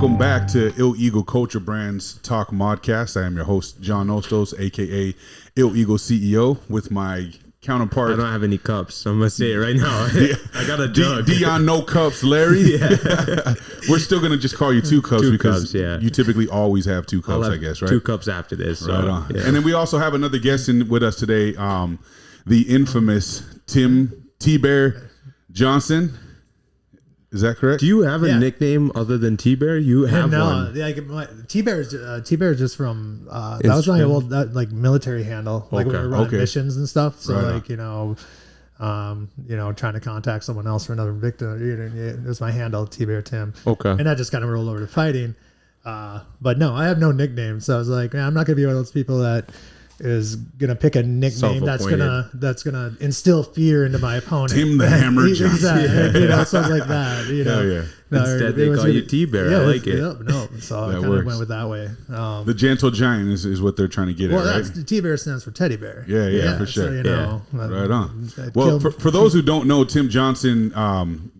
Welcome back to Ill Eagle Culture Brands Talk Modcast. I am your host, John Ostos, aka Ill Eagle CEO, with my counterpart. I don't have any cups, so I'm gonna say it right now. I got a jug. Dion No Cups, Larry. We're still gonna just call you Two Cups because you typically always have two cups, I guess, right? 2 cups after this. So, right on. Yeah. And then we also have another guest with us today, the infamous Tim T-Bear Johnson. Is that correct? Do you have a nickname other than T-Bear? You have one. No, T-Bear is just from that was my old military handle, like when we were running missions and stuff. So trying to contact someone else for another victim, it was my handle, T-Bear Tim. Okay, and that just kind of rolled over to fighting. But no, I have no nickname, so I was like, man, I'm not gonna be one of those people that is gonna pick a nickname that's gonna instill fear into my opponent. Tim the Hammer Johnson, exactly, something like that. Instead, they call you T-Bear. I like it. So I kind of went with that way. The Gentle Giant is what they're trying to get at, right? T-Bear stands for teddy bear. Yeah, for sure. So, right on. Well, for those who don't know, Tim Johnson,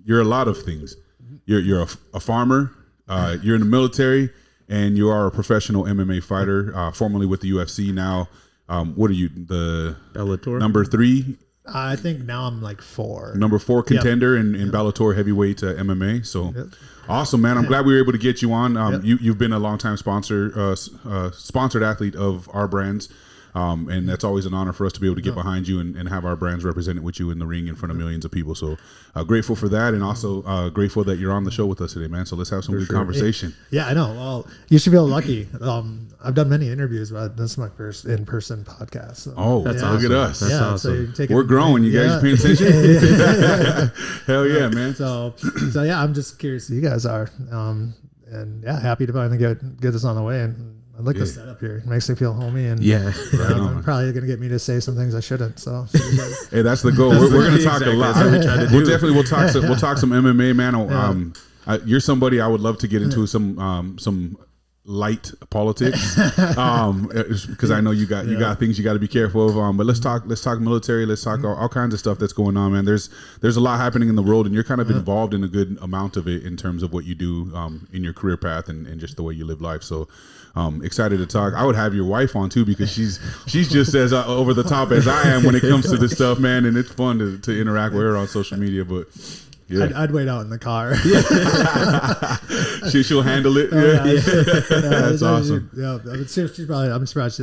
you're a lot of things. You're a farmer. You're in the military, and you are a professional MMA fighter, formerly with the UFC. Now, what are you? The Bellator number 3. I think now I'm like 4. Number 4 contender in Bellator heavyweight MMA. So awesome, man. I'm glad we were able to get you on. You've been a longtime sponsored athlete of our brands. And that's always an honor for us to be able to get behind you and have our brands represented with you in the ring in front of millions of people. So grateful for that, and also grateful that you're on the show with us today, man. So let's have some good conversation. Yeah, I know. Well, you should feel lucky. I've done many interviews, but this is my first in-person podcast. So. That's awesome. Look at us. That's awesome. So we're growing. You guys paying attention? Hell yeah, man. So yeah, I'm just curious who you guys are. And happy to finally get this on the way. And I like the setup here. It makes me feel homey, and I'm probably going to get me to say some things I shouldn't. So hey, that's the goal. We're going to talk a lot. We'll talk some MMA, man. You're somebody I would love to get into some light politics, because I know you got things you got to be careful of. But let's talk military. Let's talk all kinds of stuff that's going on, man. There's a lot happening in the world, and you're kind of involved in a good amount of it in terms of what you do in your career path and just the way you live life. So. Excited to talk. I would have your wife on too, because she's just as over the top as I am when it comes to this stuff, man. And it's fun to interact with her on social media. But yeah, I'd wait out in the car. She'll handle it. That's awesome. Yeah, she's probably. I'm surprised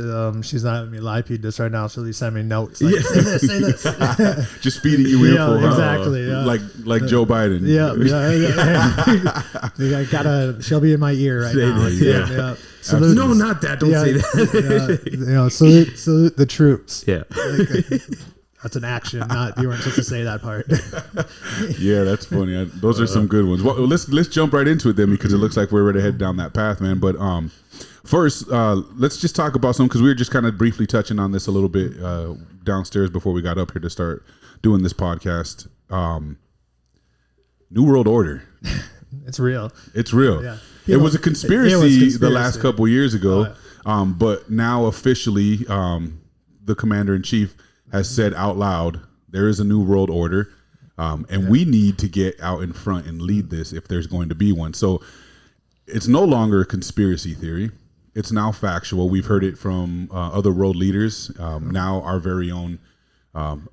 she's not having me live feed this right now. She'll be sending me notes. Like, say this. Just feeding you info. Exactly. Like Joe Biden. Yeah. She'll be in my ear right now. Yeah. Salute. No, not that. Don't say that. Salute the troops. Yeah. That's an action. You weren't supposed to say that part. Yeah, that's funny. Those are some good ones. Well, let's jump right into it then, because it looks like we're ready to head down that path, man. But first, let's just talk about some, because we were just kind of briefly touching on this a little bit downstairs before we got up here to start doing this podcast. New World Order. It's real. Yeah. It was a conspiracy the last couple years ago, but now officially the commander-in-chief has said out loud, there is a new world order, and we need to get out in front and lead this if there's going to be one. So it's no longer a conspiracy theory. It's now factual. We've heard it from other world leaders. Now our very own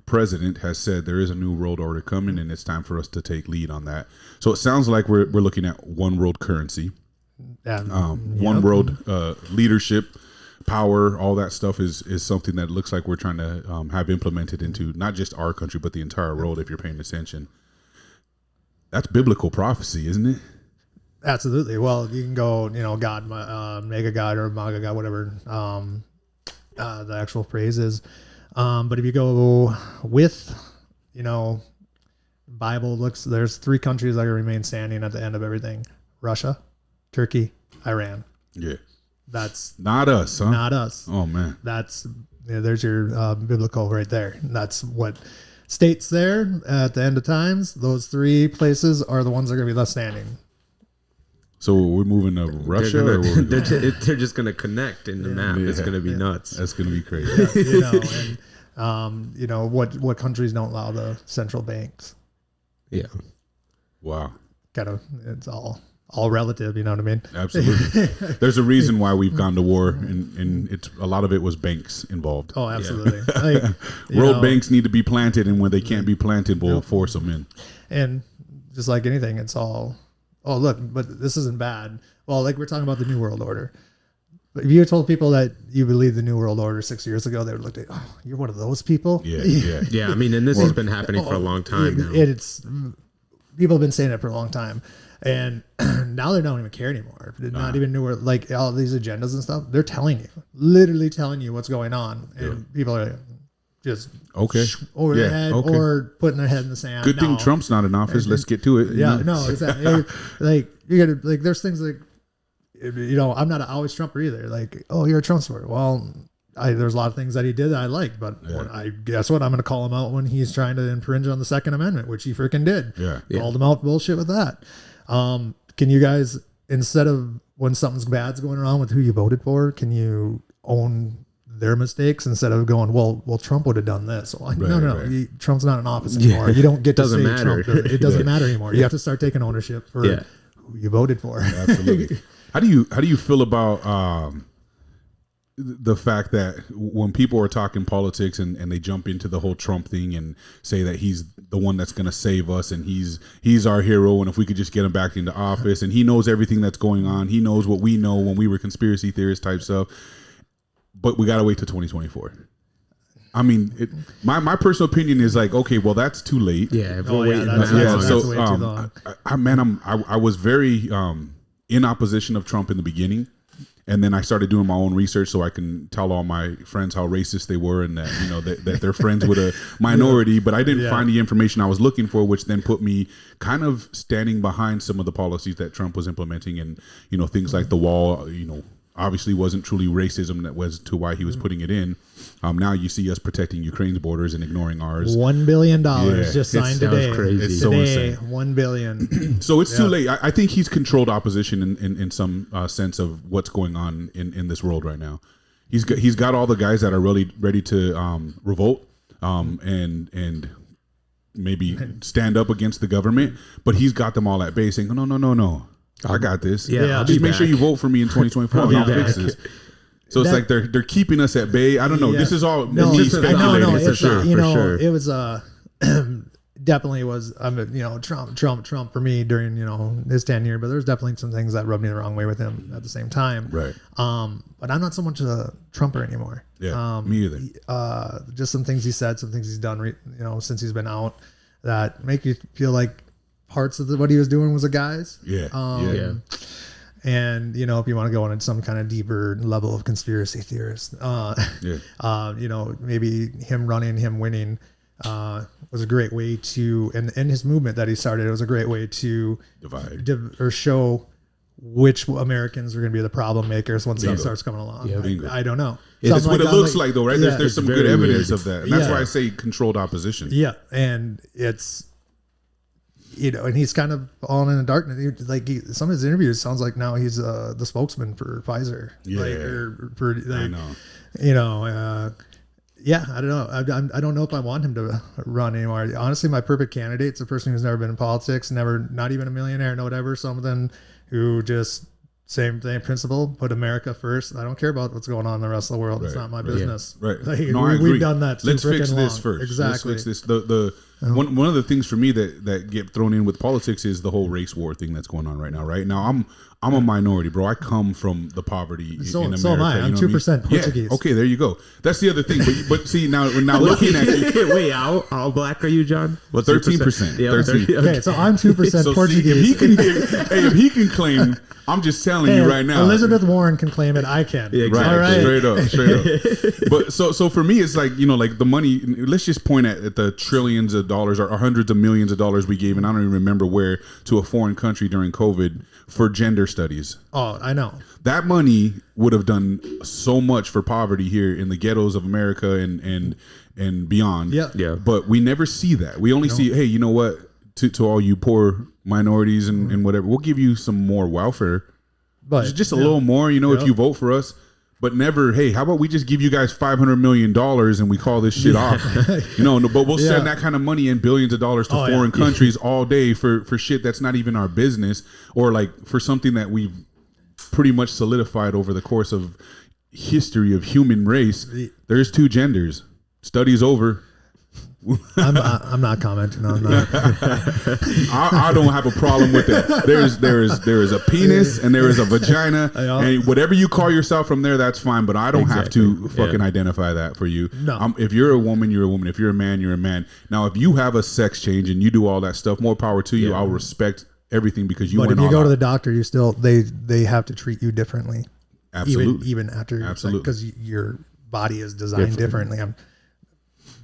president has said there is a new world order coming, and it's time for us to take lead on that. So it sounds like we're looking at one world currency, one world leadership, power, all that stuff is something that looks like we're trying to have implemented into not just our country, but the entire world, if you're paying attention. That's biblical prophecy, isn't it? Absolutely. Well, you can go, God, mega God, or maga God, whatever the actual phrase is. But if you go with, Bible there's 3 countries that remain standing at the end of everything: Russia, Turkey, Iran. Yeah. That's not us, huh? Not us. Oh man. There's your biblical right there. That's what states there at the end of times. Those 3 places are the ones that are going to be left standing. So we're moving to Russia, they're just going to connect in the map. It's going to be nuts. That's going to be crazy. What countries don't allow the central banks? Yeah. Wow. It's all all relative, you know what I mean? Absolutely. There's a reason why we've gone to war, and it's a lot of it was banks involved. Oh, absolutely. World banks need to be planted, and when they can't be planted, we'll force them in. And just like anything, it's all, oh, look, but this isn't bad. Well, like we're talking about the New World Order. But if you told people that you believe the New World Order 6 years ago, they would look at, oh, you're one of those people? Yeah. I mean, and this has been happening for a long time now. It's people have been saying it for a long time. And now they don't even care anymore. They're not even new, like all these agendas and stuff. They're telling you, literally telling you what's going on. And people are just over their head or putting their head in the sand. Good thing Trump's not in office. Let's get to it. Yeah, no, exactly. Like you gotta, like there's things like, you know, I'm not always Trumper either. Like, oh, you're a Trump supporter. Well, there's a lot of things that he did that I like, but I guess what? I'm going to call him out when he's trying to infringe on the Second Amendment, which he freaking did. Called him out bullshit with that. Can you guys, instead of when something's bad's going on with who you voted for, can you own their mistakes instead of going, well, Trump would have done this? Well, no. Trump's not in office anymore. You don't get to say Trump. It doesn't matter anymore. You have to start taking ownership for who you voted for. Absolutely. How do you feel about the fact that when people are talking politics and they jump into the whole Trump thing and say that he's the one that's going to save us and he's our hero, and if we could just get him back into office, and he knows everything that's going on, he knows what we know when we were conspiracy theorist type stuff, but we got to wait till 2024. I mean, my personal opinion is like, okay, well, that's too late. Yeah, if we're waiting. That's way too long. I was very in opposition of Trump in the beginning. And then I started doing my own research so I can tell all my friends how racist they were and that, you know, that they're friends with a minority. But I didn't find the information I was looking for, which then put me kind of standing behind some of the policies that Trump was implementing. And, you know, things like the wall, you know, obviously wasn't truly racism. That was to why he was putting it in. Now you see us protecting Ukraine's borders and ignoring ours. $1 billion just signed today. Crazy. It's so insane. $1 billion. So it's too late. I think he's controlled opposition in some sense of what's going on in this world right now. He's got all the guys that are really ready to revolt and maybe stand up against the government, but he's got them all at bay saying, no. I got this. Just make sure you vote for me in 2024. I'll fix this. So it's like they're keeping us at bay. I don't know. This is all me speculating. For sure. It was definitely was. Trump for me during his tenure, but there's definitely some things that rubbed me the wrong way with him at the same time. Right. But I'm not so much a Trumper anymore. Yeah. Me either. Just some things he said, some things he's done. Since he's been out, that make you feel like parts of what he was doing was a guy's. And if you want to go into some kind of deeper level of conspiracy theorist, maybe him running, him winning was a great way to, and his movement that he started, it was a great way to divide or show which Americans are going to be the problem makers once stuff starts coming along. I don't know. That's what it looks like though, right? There's some good evidence of that. And that's why I say controlled opposition. Yeah. And it's, and he's kind of fallen in the darkness. Some of his interviews sounds like now he's the spokesman for Pfizer. I know. I don't know. I don't know if I want him to run anymore. Honestly, my perfect candidate's a person who's never been in politics, not even a millionaire, no whatever. Someone who just same thing principle, put America first. I don't care about what's going on in the rest of the world. It's not my business. Right. I agree. We've done that. Let's fix this first. Exactly. Let's fix this. One of the things for me that get thrown in with politics is the whole race war thing that's going on right now. Right now, I'm a minority, bro. I come from the poverty in America. So am I. I'm 2% Portuguese. Yeah. Okay, there you go. That's the other thing. But see now looking at you. Wait, how black are you, John? Well, 13%. Yeah, 13. Okay, so I'm 2% Portuguese. If he can claim, I'm just telling you right now. Elizabeth Warren can claim it. I can. Yeah, exactly. All right. Straight up. But so for me, it's like like the money. Let's just point at the trillions of dollars or hundreds of millions of dollars we gave, and I don't even remember where, to a foreign country during COVID for gender studies. Oh, I know. That money would have done so much for poverty here in the ghettos of America and beyond. Yeah. But we never see that. We only see, hey, you know what? To all you poor minorities and whatever, we'll give you some more welfare, but just a little more, if you vote for us. but never, hey, how about we just give you guys $500 million and we call this shit off? You know, but we'll send that kind of money and billions of dollars to foreign countries all day for shit that's not even our business, or like for something that we've pretty much solidified over the course of history of human race. There's two genders. Study's over. I'm not commenting on that. I don't have a problem with it. There is a penis and there is a vagina, and whatever you call yourself from there, that's fine. But I don't have to fucking identify that for you. No. If you're a woman, you're a woman. If you're a man, you're a man. Now, if you have a sex change and you do all that stuff, more power to you. I'll respect everything because you. But went if you all go out. to the doctor, you still they have to treat you differently. Absolutely. Even after because your body is designed differently.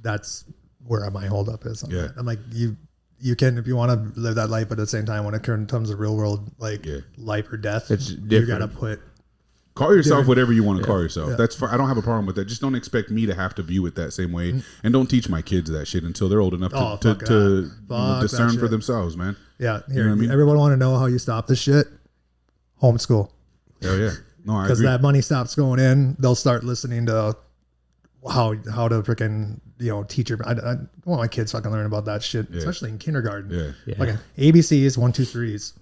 That's where my holdup is. I'm like, you can, if you want to live that life, but at the same time, when it comes to real world, like life or death, it's you got to call yourself whatever you want to call yourself. That's fine. I don't have a problem with that. Just don't expect me to have to view it that same way, and don't teach my kids that shit until they're old enough to discern for themselves, man. Yeah, you know what I mean? Everyone want to know how you stop this shit? Homeschool. Hell yeah. No, I agree. Because that money stops going in, they'll start listening to how to freaking teach your. I don't want my kids fucking learn about that shit, especially in kindergarten. Like ABCs, 1, 2, 3s,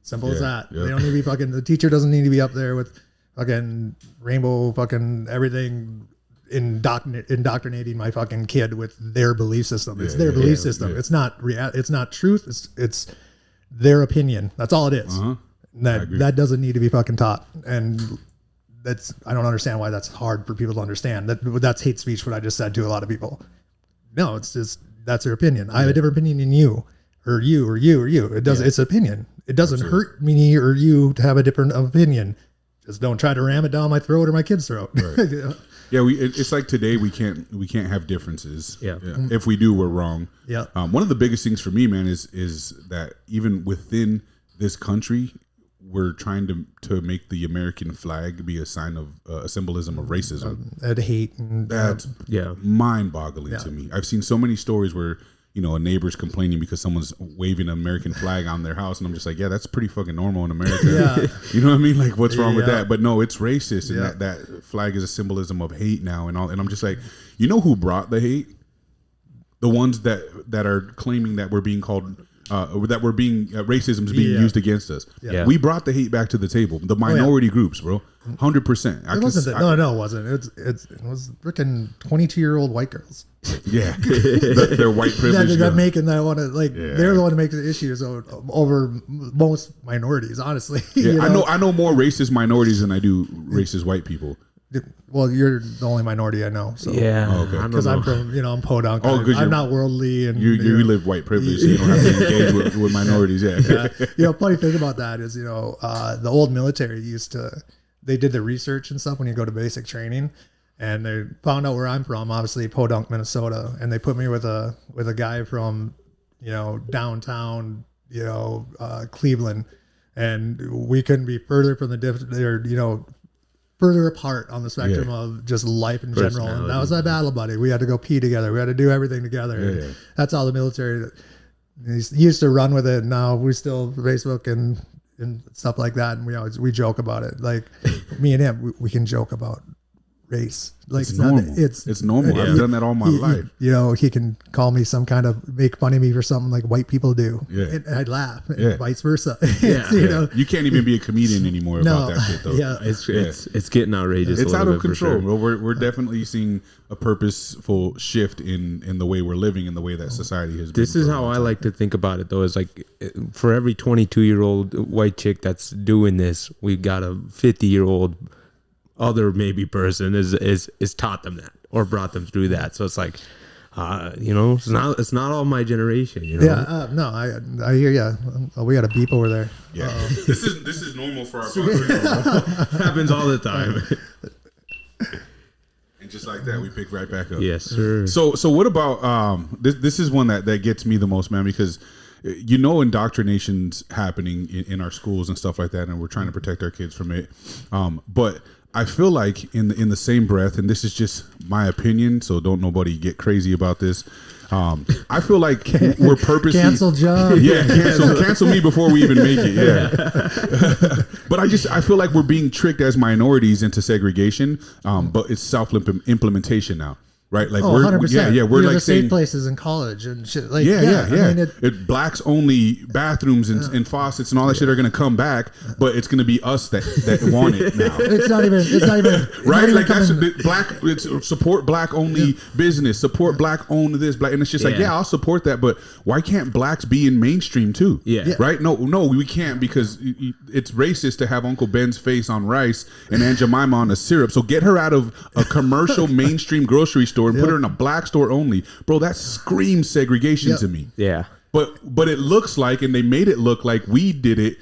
simple as that. They don't need to be fucking. The teacher doesn't need to be up there with fucking rainbow fucking everything, indoctrinating my fucking kid with their belief system. It's their belief system. It's not It's not truth. It's their opinion. That's all it is. That doesn't need to be fucking taught. And I don't understand why that's hard for people to understand. That's hate speech, what I just said to a lot of people. No, it's just, that's their opinion. I have a different opinion than you, or you, or you, or you. It does. It's opinion. It doesn't hurt me or you to have a different opinion. Just don't try to ram it down my throat or my kid's throat. Right. It's like today we can't have differences. If we do, we're wrong. One of the biggest things for me, man, is that even within this country, we're trying to make the American flag be a sign of a symbolism of racism and hate. That's mind-boggling to me. I've seen so many stories where a neighbor's complaining because someone's waving an American flag on their house, and I'm just like, that's pretty fucking normal in America. You know what I mean? Like, what's wrong with that? But no, it's racist, and that flag is a symbolism of hate now, and all. And I'm just like, who brought the hate? The ones that are claiming that we're being called. Racism is being used against us. We brought the hate back to the table. The minority groups, bro, 100%. It wasn't. It wasn't. It was freaking 22-year-old white girls. They're white privilege. They're making that one. They're the one to make the issues over most minorities. Honestly, I know more racist minorities than I do racist white people. Well, you're the only minority I know. So because I'm from I'm podunk. I'm not worldly, and you live white privilege, so you don't have to engage with minorities. Funny thing about that is the old military they did the research and stuff when you go to basic training, and they found out where I'm from, obviously Podunk, Minnesota, and they put me with a guy from downtown Cleveland, and we couldn't be further from the further apart on the spectrum of just life in general. And that was my battle buddy. We had to go pee together. We had to do everything together. That's all the military used to run with it. And now we still Facebook and stuff like that. And we joke about it. Like me and him, we can joke about race. Like it's normal. It's normal. I've done that all my life. He can call me some kind of, make fun of me for something like white people do. And I'd laugh. And vice versa. You can't even be a comedian anymore about that shit though. It's getting outrageous. It's out of control. Sure. We're definitely seeing a purposeful shift in the way we're living and the way that society has been. This is how I like to think about it though, is like for every 22-year-old white chick that's doing this, we've got a 50-year-old other maybe person is taught them that or brought them through that. So it's like it's not all my generation, no, I hear you. We got a beep over there. This is normal for our podcast. Happens all the time. And just like that, we pick right back up. Yes, sir. So what about this is one that gets me the most, man, because indoctrination's happening in our schools and stuff like that, and we're trying to protect our kids from it. But I feel like in the same breath, and this is just my opinion, so don't nobody get crazy about this. I feel like we're purposely cancel John. Yeah, cancel me before we even make it. Yeah, but I feel like we're being tricked as minorities into segregation. But it's self-implementation now. Right, like we're 100%. We're like the saying safe places in college and shit. Like I mean, it, blacks only bathrooms and faucets and all that shit are gonna come back, but it's gonna be us that want it now. It's not even right. Like that's black. It's support black only business. Support black owned this black, and it's just like I'll support that, but why can't blacks be in mainstream too? Right. No, we can't because it's racist to have Uncle Ben's face on rice and Aunt Jemima on a syrup. So get her out of a commercial mainstream grocery store and put her in a black store only, bro. That screams segregation to me. Yeah, but it looks like, and they made it look like we did it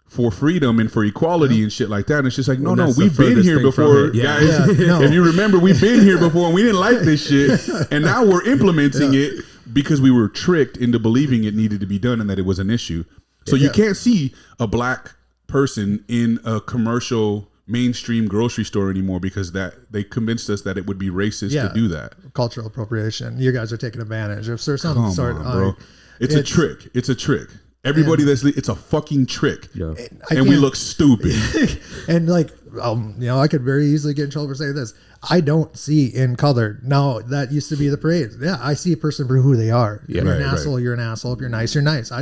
for freedom and for equality and shit like that. And it's just like, no, we've been here before, guys. If you remember, we've been here before, and we didn't like this shit, and now we're implementing it because we were tricked into believing it needed to be done and that it was an issue. So you can't see a black person in a commercial mainstream grocery store anymore because that they convinced us that it would be racist to do that. Cultural appropriation. You guys are taking advantage of some sort. Bro. It's a trick. It's a trick. Everybody it's a fucking trick. Yeah. And we look stupid. And like, I could very easily get in trouble for saying this. I don't see in color. Now that used to be the parade. Yeah, I see a person for who they are. Yeah, if you're an asshole, you're an asshole. If you're nice, you're nice.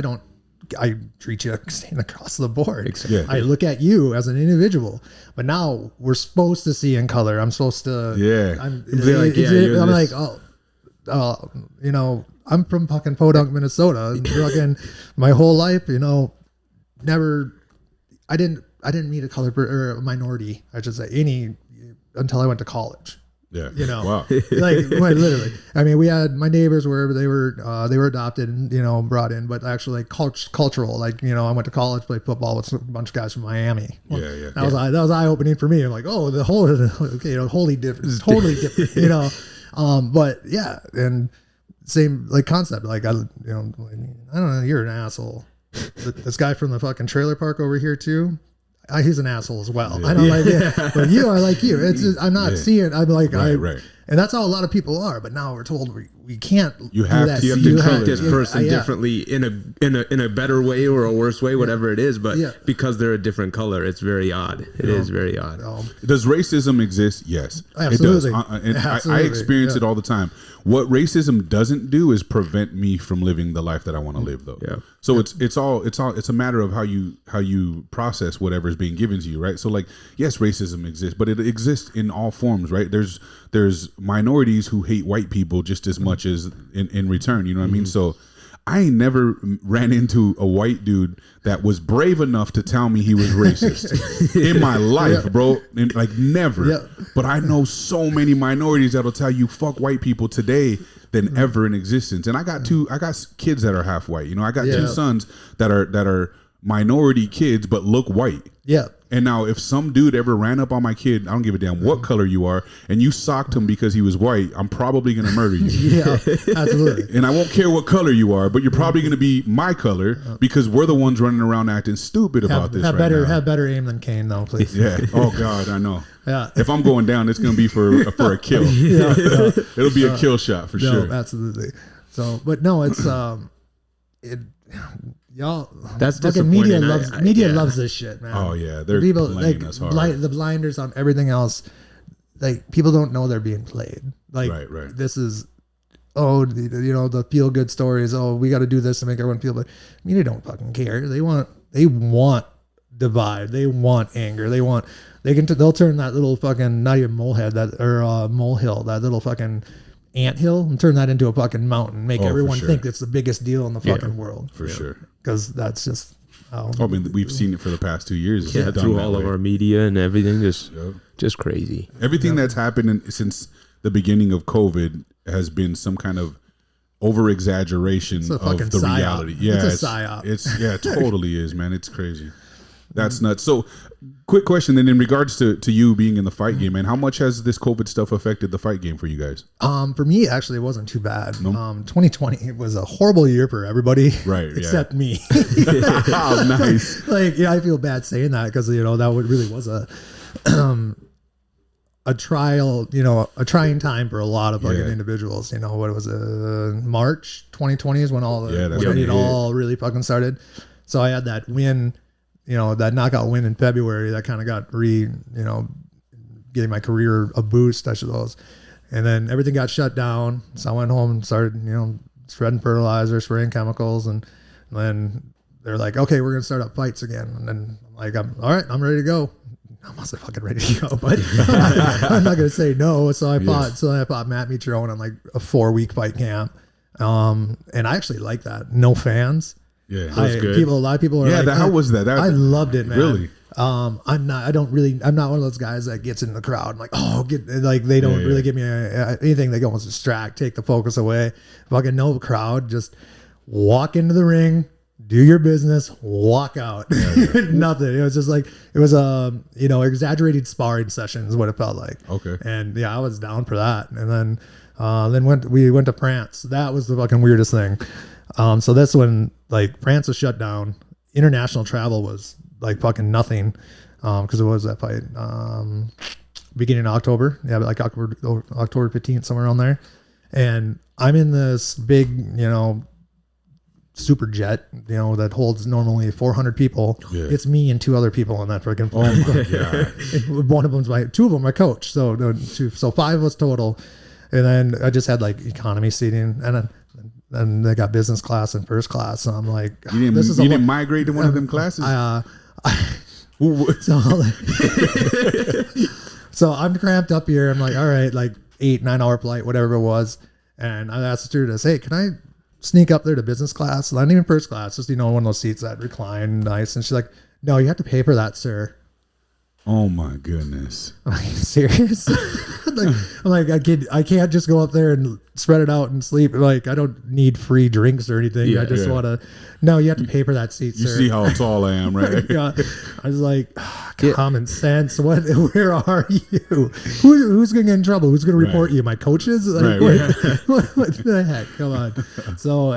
I treat you same across the board. Yeah. I look at you as an individual, but now we're supposed to see in color. I'm supposed to. Yeah. I'm like, I'm from fucking Podunk, Minnesota. And fucking my whole life, never. I didn't meet a colored or a minority. I should say until I went to college. Yeah. Wow. Like literally. I mean, we had my neighbors wherever they were adopted and, brought in, but actually like cultural, like, I went to college, played football with a bunch of guys from Miami. Well, that was eye opening for me. I'm like, oh, the whole, wholly different, totally different, but yeah. And same like concept. Like, I don't know, you're an asshole. This guy from the fucking trailer park over here too. He's an asshole as well. Yeah. I don't like it, but you are like you. It's just, I'm not seeing. I'm like right. And that's how a lot of people are. But now we're told we can't. You have to treat this person differently in a better way or a worse way, whatever it is. But because they're a different color, it's very odd. It is very odd. Does racism exist? Yes, absolutely. It does. And absolutely. I experience it all the time. What racism doesn't do is prevent me from living the life that I want to live, though. Yeah. So it's a matter of how you process whatever is being given to you, right? So like, yes, racism exists, but it exists in all forms, right? There's minorities who hate white people just as much as in return. You know what I mean? So I ain't never ran into a white dude that was brave enough to tell me he was racist in my life, bro. And like never. Yeah. But I know so many minorities that'll tell you fuck white people today than ever in existence. And I got kids that are half white. I got two sons that are minority kids but look white. Yeah. And now if some dude ever ran up on my kid, I don't give a damn what color you are, and you socked him because he was white, I'm probably going to murder you. Yeah, absolutely. And I won't care what color you are, but you're probably going to be my color because we're the ones running around acting stupid about this right now. Have better aim than Kane, though, please. Yeah. Oh, God, I know. Yeah. If I'm going down, it's going to be for a kill. It'll be a kill shot for sure. Absolutely. So, but no, it's y'all, that's fucking media loves this shit, man. Oh yeah, they're playing us hard. The blinders on everything else. Like, people don't know they're being played. Like, right. This is, the feel good stories. Oh, we got to do this to make everyone feel good. Media don't fucking care. They want divide. They want anger. They'll turn that little fucking, not even molehill, that little fucking anthill, and turn that into a fucking mountain. Make everyone think it's the biggest deal in the fucking world. For sure. Because that's just how. I mean, we've seen it for the past 2 years. Yeah, through all of our media and everything. Just crazy. Everything that's happened since the beginning of COVID has been some kind of over exaggeration of the reality. Yeah, it's a psyop. It totally is, man. It's crazy. That's nuts. So, quick question then, in regards to you being in the fight game, man, how much has this COVID stuff affected the fight game for you guys? For me, actually, it wasn't too bad. 2020 was a horrible year for everybody, right? Except me. Oh, nice. Like, yeah, I feel bad saying that because that really was a trial, a trying time for a lot of fucking individuals. What was it? March 2020 is when it all really fucking started. So I had that win. That knockout win in February that kind of got gave my career a boost, I suppose. And then everything got shut down. So I went home and started, spreading fertilizer, spraying chemicals. And then they're like, okay, we're going to start up fights again. And then I'm like, all right, I'm ready to go. I'm also fucking ready to go, but I'm not going to say no. So I fought Matt Mitrione on like a 4-week fight camp. And I actually like that. No fans. Yeah, that was good. A lot of people are like, how was that? I loved it, man. Really? I'm not one of those guys that gets in the crowd. I'm like, they don't really give me anything. They almost distract, take the focus away. Fucking no crowd. Just walk into the ring, do your business, walk out. Nothing. It was just like, it was exaggerated sparring sessions is what it felt like. Okay. And yeah, I was down for that. And then we went to France. That was the fucking weirdest thing. So that's when like France was shut down. International travel was like fucking nothing. Cause it was that fight, beginning of October. Yeah. But like October 15th, somewhere around there. And I'm in this big, super jet, that holds normally 400 people. Yeah. It's me and 2 other people on that freaking plane. Oh my God. One of them's 2 of them my coach. So 5 was total. And then I just had like economy seating, and they got business class and first class. So I'm like, you didn't migrate to one of them classes? So I'm cramped up here. I'm like, all right, like 8-9 hour flight, whatever it was. And I asked the stewardess, hey, can I sneak up there to business class? Not even first class, just, one of those seats that recline nice. And she's like, no, you have to pay for that, sir. Oh my goodness. I'm like, serious? I'm like, I can't just go up there and spread it out and sleep. Like, I don't need free drinks or anything. Yeah, I just want to, no, you have to pay for that seat, you sir. You see how tall I am, right? Yeah. I was like, common sense. Where are you? Who's going to get in trouble? Who's going to report you? My coaches? Like, what the heck? Come on. So,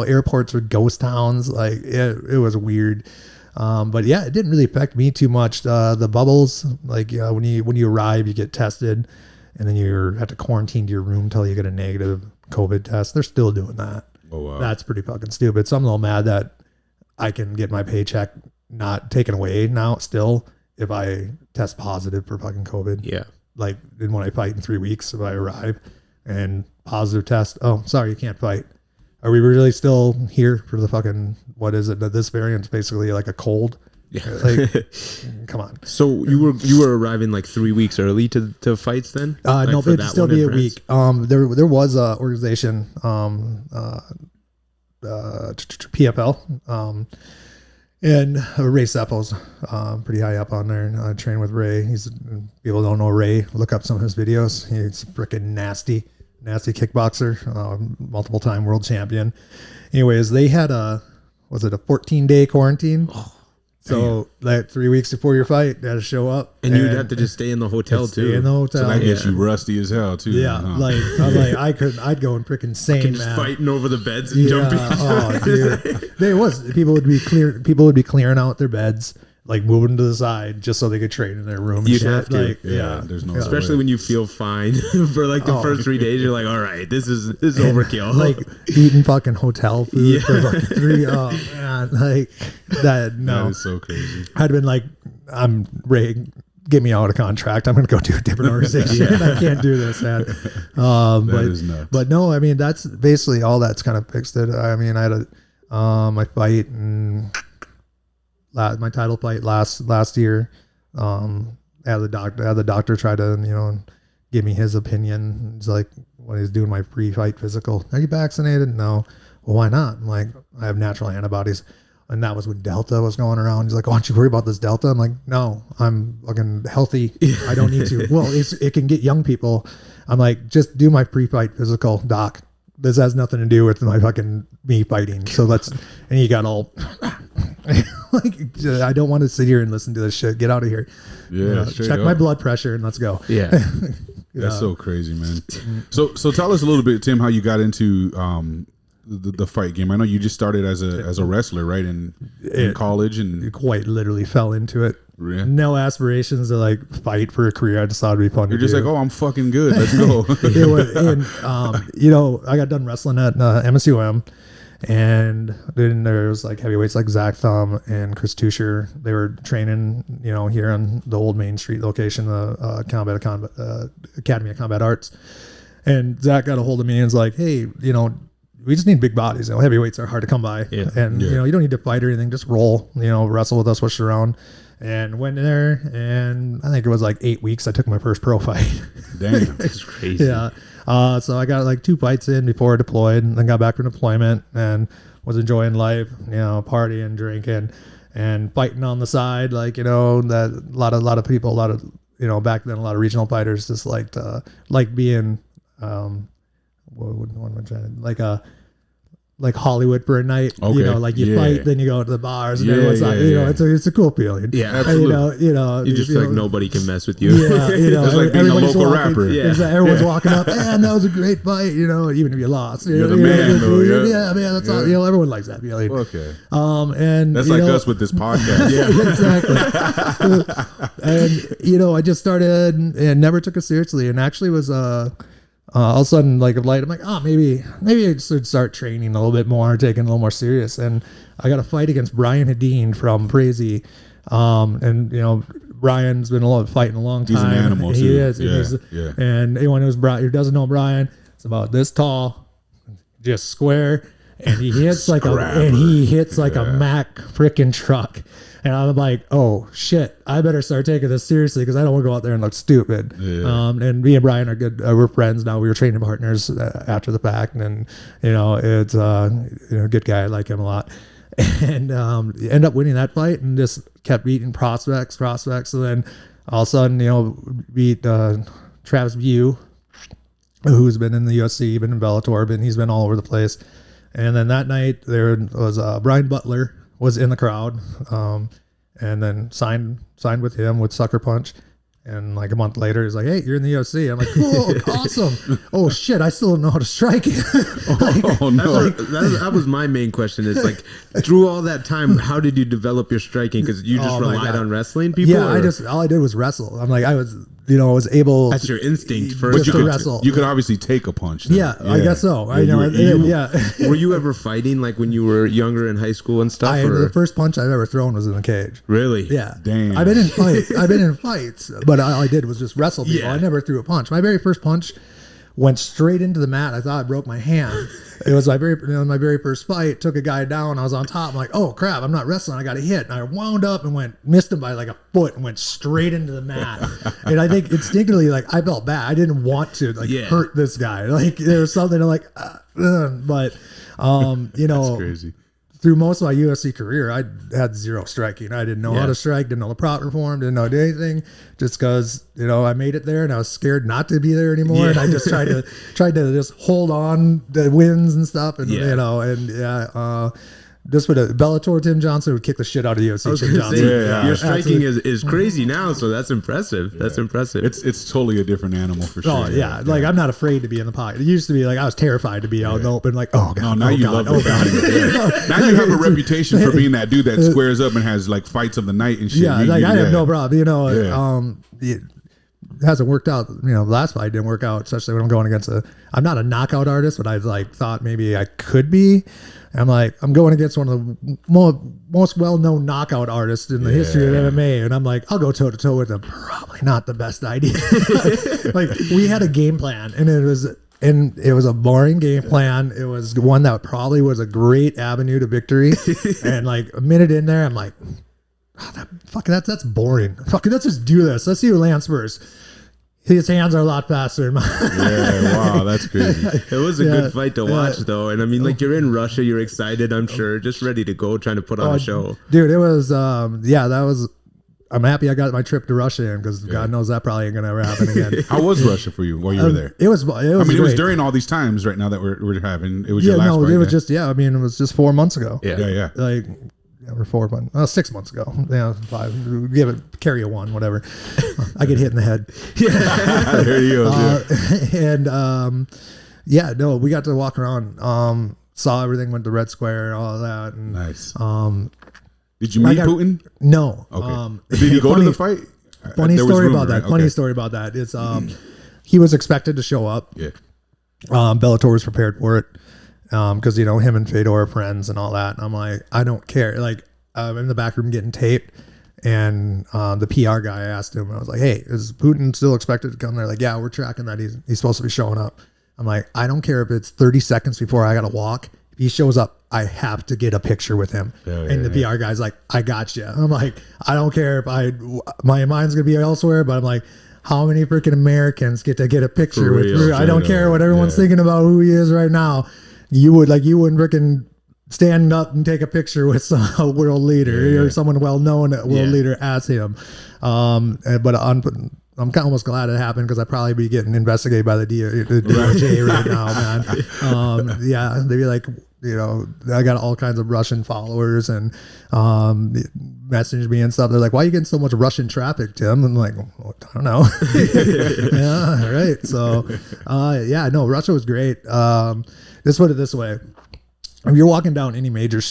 airports were ghost towns. Like, it was weird. But yeah, it didn't really affect me too much. The bubbles, like, when you arrive, you get tested, and then you have to quarantine to your room till you get a negative COVID test. They're still doing that. Oh wow, that's pretty fucking stupid. So I'm a little mad that I can get my paycheck not taken away now still if I test positive for fucking COVID. Yeah, like then when I fight in 3 weeks, if I arrive and positive test, oh sorry, you can't fight. Are we really still here for the fucking, what is it? This variant's basically like a cold. Yeah. Like, come on. So you were arriving like 3 weeks early to fights then? No, but it'd still be a week. There was a organization, PFL, and Ray Seppo's pretty high up on there. I train with Ray. People don't know Ray. Look up some of his videos. He's freaking nasty kickboxer, multiple time world champion. Anyways, they had a 14-day quarantine. Oh, so like 3 weeks before your fight, they had to show up, and you'd have to just stay in the hotel too. Stay in the hotel. So that gets you rusty as hell too. Yeah, huh? I'd go and freaking insane, man. Fighting over the beds and jumping. Oh, dude, people would be clearing out their beds, like moving to the side just so they could train in their room. You'd have to. Like, there's no especially when you feel fine for like the first 3 days. You're like, all right, this is overkill. Like eating fucking hotel food for like 3. Oh man, like that. No, that is so crazy. I'd been like, I'm Ray. Get me out of contract. I'm going to go do a different organization. I can't do this, man. That is nuts. But no, I mean that's basically all that's kind of fixed it. I mean, I had my fight and. My title fight last year, had the doctor try to give me his opinion. He's like, when he's doing my pre-fight physical, are you vaccinated? No. Well, why not? I'm like, I have natural antibodies, and that was when Delta was going around. He's like, why don't you worry about this Delta? I'm like, no, I'm fucking healthy. I don't need to. Well, it can get young people. I'm like, just do my pre-fight physical, doc. This has nothing to do with my fucking me fighting. So and he got all. Like, I don't want to sit here and listen to this shit. Get out of here. Yeah. Check my blood pressure and let's go. Yeah. That's so crazy, man. So tell us a little bit, Tim, how you got into the fight game. I know you just started as a wrestler, right? In college, and quite literally fell into it. Yeah. No aspirations to like fight for a career. I just thought it'd be fun. You're just like, oh, I'm fucking good. Let's go. I got done wrestling at MSUM, and then there was like heavyweights like Zach Thumb and Chris Tusher. They were training, here on the old Main Street location, the Academy of Combat Arts. And Zach got a hold of me and was like, hey, we just need big bodies. Heavyweights are hard to come by. Yeah. And, you don't need to fight or anything. Just roll, wrestle with us, switch around. And went in there, and I think it was like 8 weeks. I took my first pro fight. Damn. That's crazy. Yeah. So I got like 2 fights in before I deployed, and then got back from deployment and was enjoying life, partying, drinking, and fighting on the side. Like, that a lot of people, back then, a lot of regional fighters just liked being, what am I trying to, like Hollywood for a night, okay. You fight, then you go to the bars, and everyone's it's a cool feeling. Yeah, absolutely. You just feel like nobody can mess with you. Yeah, it's like being a local rapper. Yeah. Exactly. Everyone's walking up, man, that was a great fight. Even if you lost, you're the man, though. Yeah, man, that's all. Everyone likes that feeling. Okay. And that's like us with this podcast. Yeah, exactly. And I just started and never took it seriously, and actually was all of a sudden, like of light, I'm like, maybe I should start training a little bit more, taking it a little more serious. And I got a fight against Brian Hadeen from Crazy. And Brian's been fighting a long time. He's an animal too. He is. Yeah. And anyone who doesn't know Brian, it's about this tall, just square, and he hits like a Mack freaking truck. And I'm like, oh shit, I better start taking this seriously because I don't want to go out there and look stupid. Yeah. And me and Brian are good. We're friends now. We were training partners after the fact, and it's good guy. I like him a lot. And end up winning that fight, and just kept beating prospects. So then all of a sudden, beat Travis Bew, who's been in the UFC, been in Bellator, he's been all over the place. And then that night there was Brian Butler was in the crowd, and then signed with him with Sucker Punch. And like a month later, he's like, hey, you're in the UFC. I'm like, cool, awesome. Oh shit, I still don't know how to strike it. No. That was my main question. Is like, through all that time, how did you develop your striking? Because you just relied on wrestling people? Yeah, all I did was wrestle. I'm like, I was able. That's your instinct first. But you could wrestle. You could obviously take a punch. Yeah, I guess so. I know. Were you ever fighting like when you were younger in high school and stuff? The first punch I've ever thrown was in the cage. Really? Yeah. Damn. I've been in fights, but all I did was just wrestle people. I never threw a punch. My very first punch went straight into the mat. I thought I broke my hand. It was my very first fight. Took a guy down. I was on top. I'm like, oh crap! I'm not wrestling. I got a hit. And I wound up and missed him by like a foot and went straight into the mat. And I think instinctively, like I felt bad. I didn't want to hurt this guy. Like there was something like, but That's crazy. Through most of my UFC career, I had zero striking. I didn't know how to strike, didn't know the proper form, didn't know anything, just because, I made it there and I was scared not to be there anymore. And I just tried to just hold on the wins and stuff. And, just with a Bellator, Tim Johnson would kick the shit out of UFC. Tim Johnson. Your striking is crazy now, so that's impressive. That's impressive. It's totally a different animal for sure. Oh yeah, like I'm not afraid to be in the pocket. It used to be like I was terrified to be out in the open. Like oh god, now you love it. Now you have a reputation for being that dude that squares up and has like fights of the night and shit. Yeah, I have no problem. It hasn't worked out. The last fight didn't work out, especially when I'm going against I'm not a knockout artist, but I've thought maybe I could be. I'm going against one of the most well-known knockout artists in the history of MMA, and I'm like, I'll go toe-to-toe with him. Probably not the best idea. We had a game plan, and it was a boring game plan. It was one that probably was a great avenue to victory. And like a minute in there, I'm like, that's boring. Let's just do this. Let's see who lands first. His hands are a lot faster than mine. Yeah, wow, that's crazy. It was a good fight to watch, though. And I mean, you're in Russia, you're excited, I'm sure, just ready to go, trying to put on a show. Dude, it was, that was, I'm happy I got my trip to Russia in because God knows that probably ain't going to ever happen again. How was Russia for you while you were there? It was great. It was during all these times right now that we're having. It was your last fight. It was just, it was just 4 months ago. Yeah. or 6 months ago. Yeah, 5. Carry a 1, whatever. I get hit in the head. There you go. And we got to walk around. Saw everything, went to Red Square, all of that. And, nice. Did you meet Putin? No. Okay. Did he go to the fight? Funny story about that. Funny story about that. It's he was expected to show up. Yeah. Bellator was prepared for it. Because him and Fedor are friends and all that. And I'm like, I don't care. Like, I'm in the back room getting taped, and the PR guy asked him. I was like, "Hey, is Putin still expected to come?" They're like, "Yeah, we're tracking that. He's supposed to be showing up." I'm like, I don't care if it's 30 seconds before I got to walk. If he shows up, I have to get a picture with him. And the PR guy's like, "I got you." I'm like, I don't care if my mind's gonna be elsewhere, but I'm like, how many freaking Americans get to get a picture with me? I don't care what everyone's thinking about who he is right now. You wouldn't freaking stand up and take a picture with some world leader or someone well-known world leader as him. But I'm kind of almost glad it happened, because I'd probably be getting investigated by the DOJ right now, man. They'd be like, I got all kinds of Russian followers and message me and stuff. They're like, "Why are you getting so much Russian traffic, Tim?" I'm like, well, I don't know. Yeah, right. So, no, Russia was great. Let's put it this way: if you're walking down any major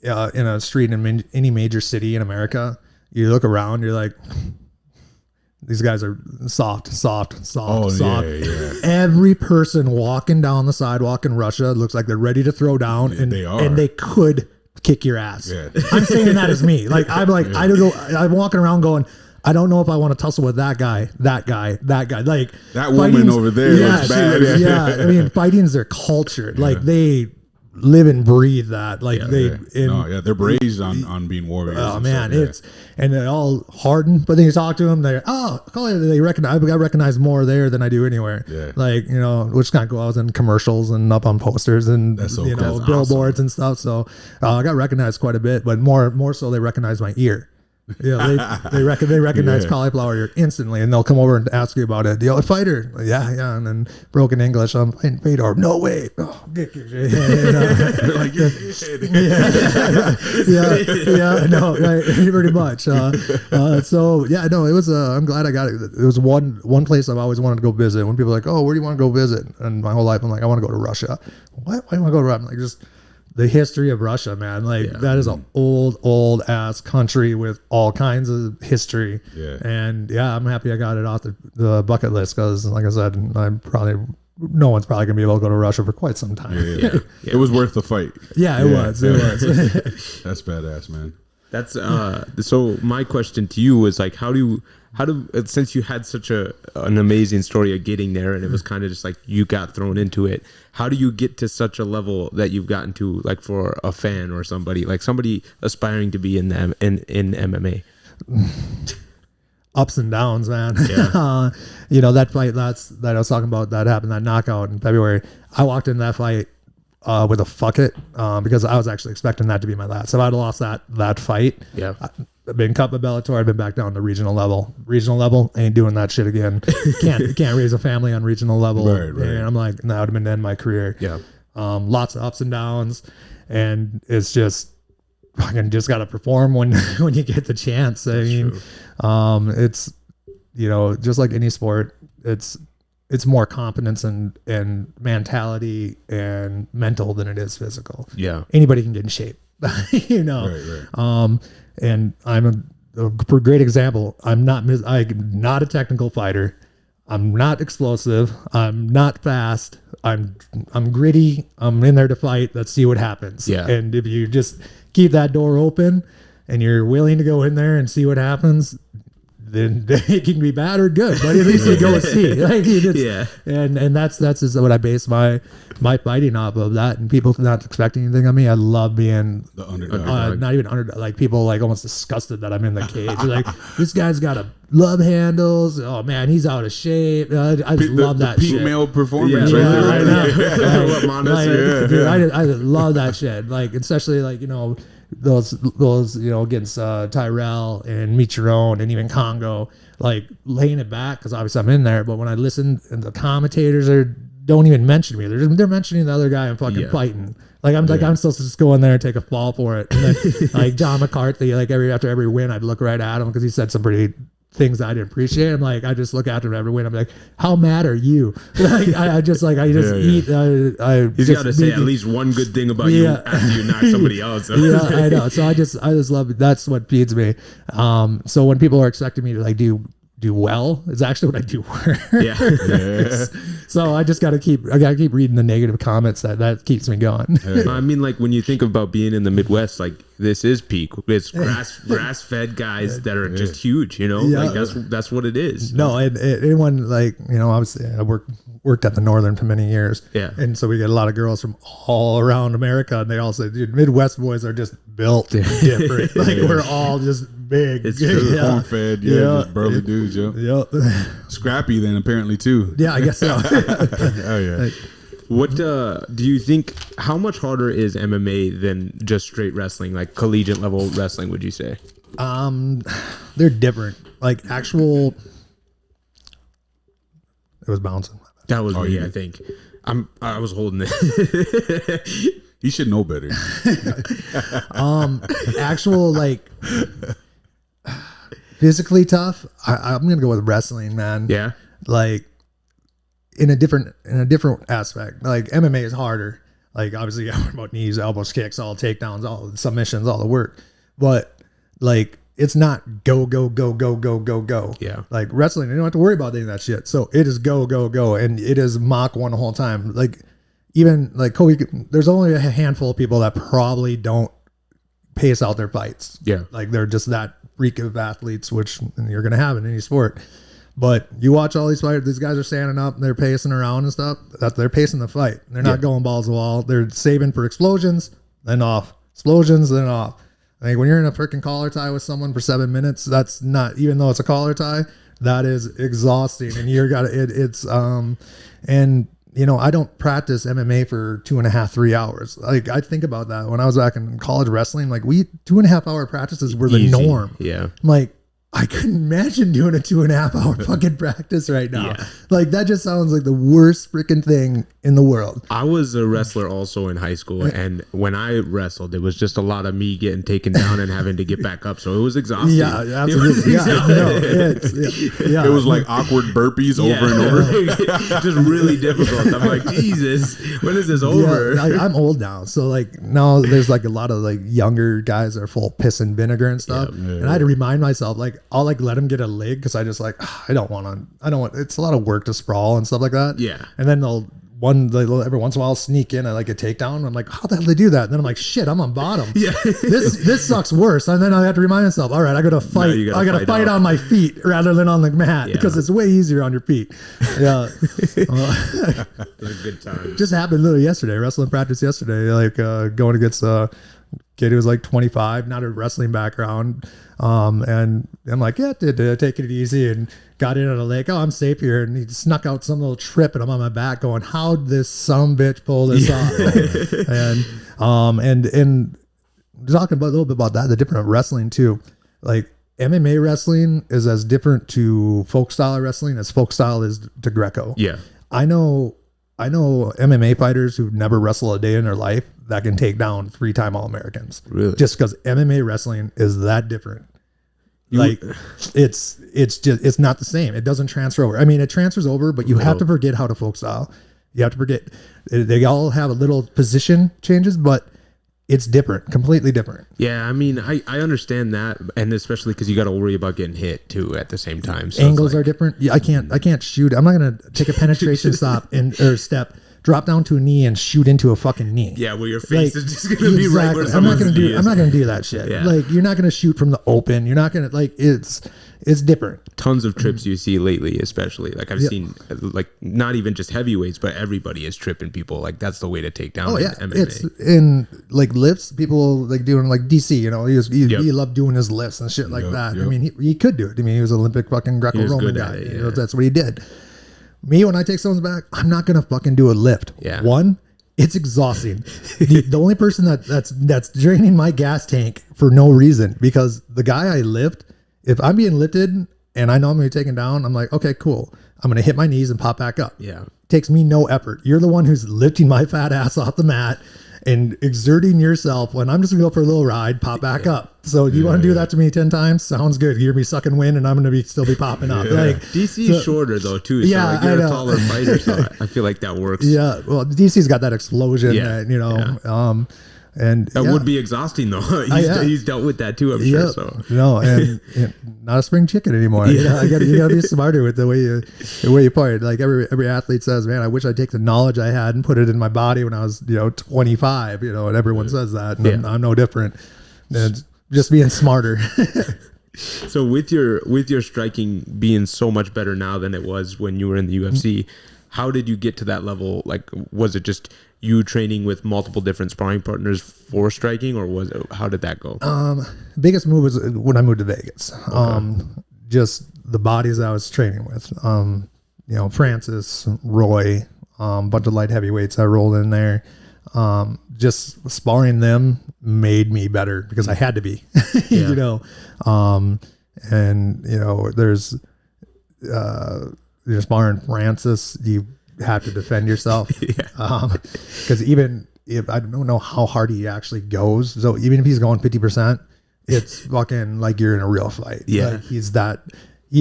in a street in any major city in America, you look around, you're like, these guys are soft. Yeah. Every person walking down the sidewalk in Russia looks like they're ready to throw down, and they could kick your ass. Yeah. I'm saying that as me. Like, I'm like, I don't know. I'm walking around going, I don't know if I want to tussle with that guy. Like, that woman over there looks bad. Yeah. I mean, fighting's their culture. Like, they live and breathe that. Like, they're raised on being warriors. Oh man, and they're all hardened. But then you talk to them, they recognize more there than I do anywhere. Yeah. Like, which kind of cool. I was in commercials and up on posters and billboards and stuff. So I got recognized quite a bit, but more so they recognize my ear. Yeah, they recognize cauliflower ear instantly, and they'll come over and ask you about it. The old fighter, yeah, and then broken English. I'm fighting Fedor. No way. Oh, get your shit. They're like, no, right, pretty much. It was. I'm glad I got it. It was one place I've always wanted to go visit. When people are like, "Oh, where do you want to go visit?" And my whole life, I'm like, I want to go to Russia. What? Why do you want to go to Russia? I'm like, just the history of Russia, man. Like, that is an old ass country with all kinds of history. Yeah. And I'm happy I got it off the bucket list, because, like I said, no one's probably gonna be able to go to Russia for quite some time. Yeah. It was worth the fight. Yeah, it was. That's badass, man. That's so my question to you was like, how do since you had such an amazing story of getting there, and it was kind of just like you got thrown into it, how do you get to such a level that you've gotten to, like, for a fan or somebody aspiring to be in MMA? Ups and downs, man. Yeah. That fight that I was talking about, that happened, that knockout in February, I walked in that fight with a fuck it, because I was actually expecting that to be my last. So if I'd lost that fight, I've been cut by Bellator, I've been back down to regional level. Regional level, ain't doing that shit again. Can't raise a family on regional level. Right. And I'm like, that would have been the end of my career. Yeah. Lots of ups and downs, and it's just fucking just got to perform when you get the chance. I mean, it's just like any sport, it's more competence and mentality and mental than it is physical. Yeah. Anybody can get in shape, Right. And I'm a great example. I'm not a technical fighter. I'm not explosive. I'm not fast. I'm gritty. I'm in there to fight. Let's see what happens. Yeah. And if you just keep that door open and you're willing to go in there and see what happens, then it can be bad or good, but at least you go and see. Like, and that's just what I base my fighting off of, that, and people not expecting anything of me. I love being the underdog. Not even underdog. Like, people like almost disgusted that I'm in the cage. Like, this guy's got a love handles. Oh man, he's out of shape. I just love that peak shit. Male performance right there. I love that shit. Like, especially like, those against Tyrell and Michiron and even Congo, like, laying it back, because obviously I'm in there, but when I listen and the commentators don't even mention me, they're mentioning the other guy I'm fucking fighting. Like I'm supposed to just go in there and take a fall for it. And then like John McCarthy, like after every win, I'd look right at him because he said some pretty things I didn't appreciate. I'm like, I just look after every win. I'm like, how mad are you? Like I just eat. He's got to say at least one good thing about you after you knock somebody else. Yeah, I know. So I just love it. That's what feeds me. So when people are expecting me to like do well, it's actually what I do worse. Yeah. So I gotta keep reading the negative comments. That keeps me going. I mean, like when you think about being in the Midwest, like this is peak. It's grass fed guys that are just huge. You know, like that's what it is. No, and anyone like obviously I worked at the Northern for many years. Yeah, and so we get a lot of girls from all around America, and they all say, "Dude, Midwest boys are just built different. Like we're all just big, it's true. Corn fed, just burly dudes, scrappy then apparently too. Yeah, I guess so. Oh yeah. What do you think? How much harder is MMA than just straight wrestling, like collegiate level wrestling? Would you say? They're different. Like actual. It was bouncing. That was me. I think. I was holding it. You should know better. Actual like physically tough. I'm gonna go with wrestling, man. Yeah. Like in a different aspect. Like MMA is harder. Like obviously, about knees, elbows, kicks, all takedowns, all submissions, all the work. But like it's not go. Yeah. Like wrestling, you don't have to worry about any of that shit. So it is go, and it is Mach 1 the whole time. Like even like Kobe, there's only a handful of people that probably don't pace out their fights. Yeah. Like they're just that freak of athletes, which you're gonna have in any sport. But you watch all these fighters, these guys are standing up and they're pacing around and stuff. They're pacing the fight. They're not going balls to the wall. They're saving for explosions, then off. Explosions, then off. Like when you're in a freaking collar tie with someone for 7 minutes, that's not, even though it's a collar tie, that is exhausting. And I don't practice MMA for 2.5, 3 hours. Like I think about that when I was back in college wrestling, like 2.5 hour practices were the norm. Yeah. I'm like, I couldn't imagine doing a 2.5 hour fucking practice right now. Yeah. Like that just sounds like the worst freaking thing in the world. I was a wrestler also in high school, and when I wrestled, it was just a lot of me getting taken down and having to get back up. So it was exhausting. Yeah, absolutely. It was like awkward burpees over and over. Just really difficult. I'm like, Jesus, when is this over? Yeah, I'm old now, so like now there's like a lot of like younger guys that are full of piss and vinegar and stuff. And I had to remind myself, like I'll like let him get a leg because I just like I don't want. It's a lot of work to sprawl and stuff like that. Yeah. And then every once in a while I'll sneak in and like a takedown. I'm like, how the hell did they do that? And then I'm like, shit, I'm on bottom. Yeah. This sucks worse. And then I have to remind myself, all right, I gotta fight. I gotta fight on my feet rather than on the mat because it's way easier on your feet. Yeah. It was a good time. Just happened literally yesterday. Wrestling practice yesterday. Like going against kid who was like 25, not a wrestling background. And I'm like, yeah, take it easy, and got in on a leg. Oh, I'm safe here. And he snuck out some little trip, and I'm on my back going, how'd this some bitch pull this off? And talking about a little bit about that, the different wrestling too. Like MMA wrestling is as different to folk style wrestling as folk style is to Greco. Yeah. I know MMA fighters who've never wrestled a day in their life that can take down 3-time All-Americans. Really? Just because MMA wrestling is that different. It's not the same. It doesn't transfer over. I mean, it transfers over, but you have to forget how to folk style. You have to forget. They all have a little position changes, but it's different, completely different. Yeah, I mean, I understand that, and especially because you got to worry about getting hit too at the same time. So angles are different. Yeah, I can't shoot. I'm not gonna take a penetration step, drop down to a knee and shoot into a fucking knee. Yeah, well, your face is just gonna be right where someone's knee is. I'm not gonna do that shit. Yeah. Like you're not gonna shoot from the open. You're not gonna it's different. Tons of trips you see lately, especially like I've seen like not even just heavyweights, but everybody is tripping people. Like that's the way to take down MMA. It's in like lifts. People like doing like DC. He loved doing his lifts and shit like that. I mean, he could do it. I mean, he was an Olympic fucking Greco-Roman guy. That's what he did. Me, when I take someone's back, I'm not gonna fucking do a lift. Yeah. One, it's exhausting. the only person that's draining my gas tank for no reason, because the guy I lift, if I'm being lifted and I know I'm gonna be taken down, I'm like, okay, cool. I'm gonna hit my knees and pop back up. Yeah. Takes me no effort. You're the one who's lifting my fat ass off the mat and exerting yourself when I'm just gonna go for a little ride, pop back up. So you want to do that to me 10 times? Sounds good. You hear me sucking wind and I'm going to still be popping up. Like DC is shorter though too. So like you're a taller fighter. So I feel like that works. Yeah. Well, DC's got that explosion that, you know, and that would be exxing though. He's dealt with that too, I'm sure. So no, and not a spring chicken anymore. You gotta be smarter with the way you play it. Like every athlete says, man, I wish I'd take the knowledge I had and put it in my body when I was 25. And everyone says that, and I'm no different. And just being smarter. So with your striking being so much better now than it was when you were in the UFC, how did you get to that level? Like, was it just you training with multiple different sparring partners for striking, or how did that go? Biggest move was when I moved to Vegas. Just the bodies I was training with. Francis, Roy, bunch of light heavyweights I rolled in there. Just sparring them made me better because I had to be, there's you're sparring Francis, you have to defend yourself. Because even if I don't know how hard he actually goes, so even if he's going 50%, it's fucking like you're in a real fight. Like he's that.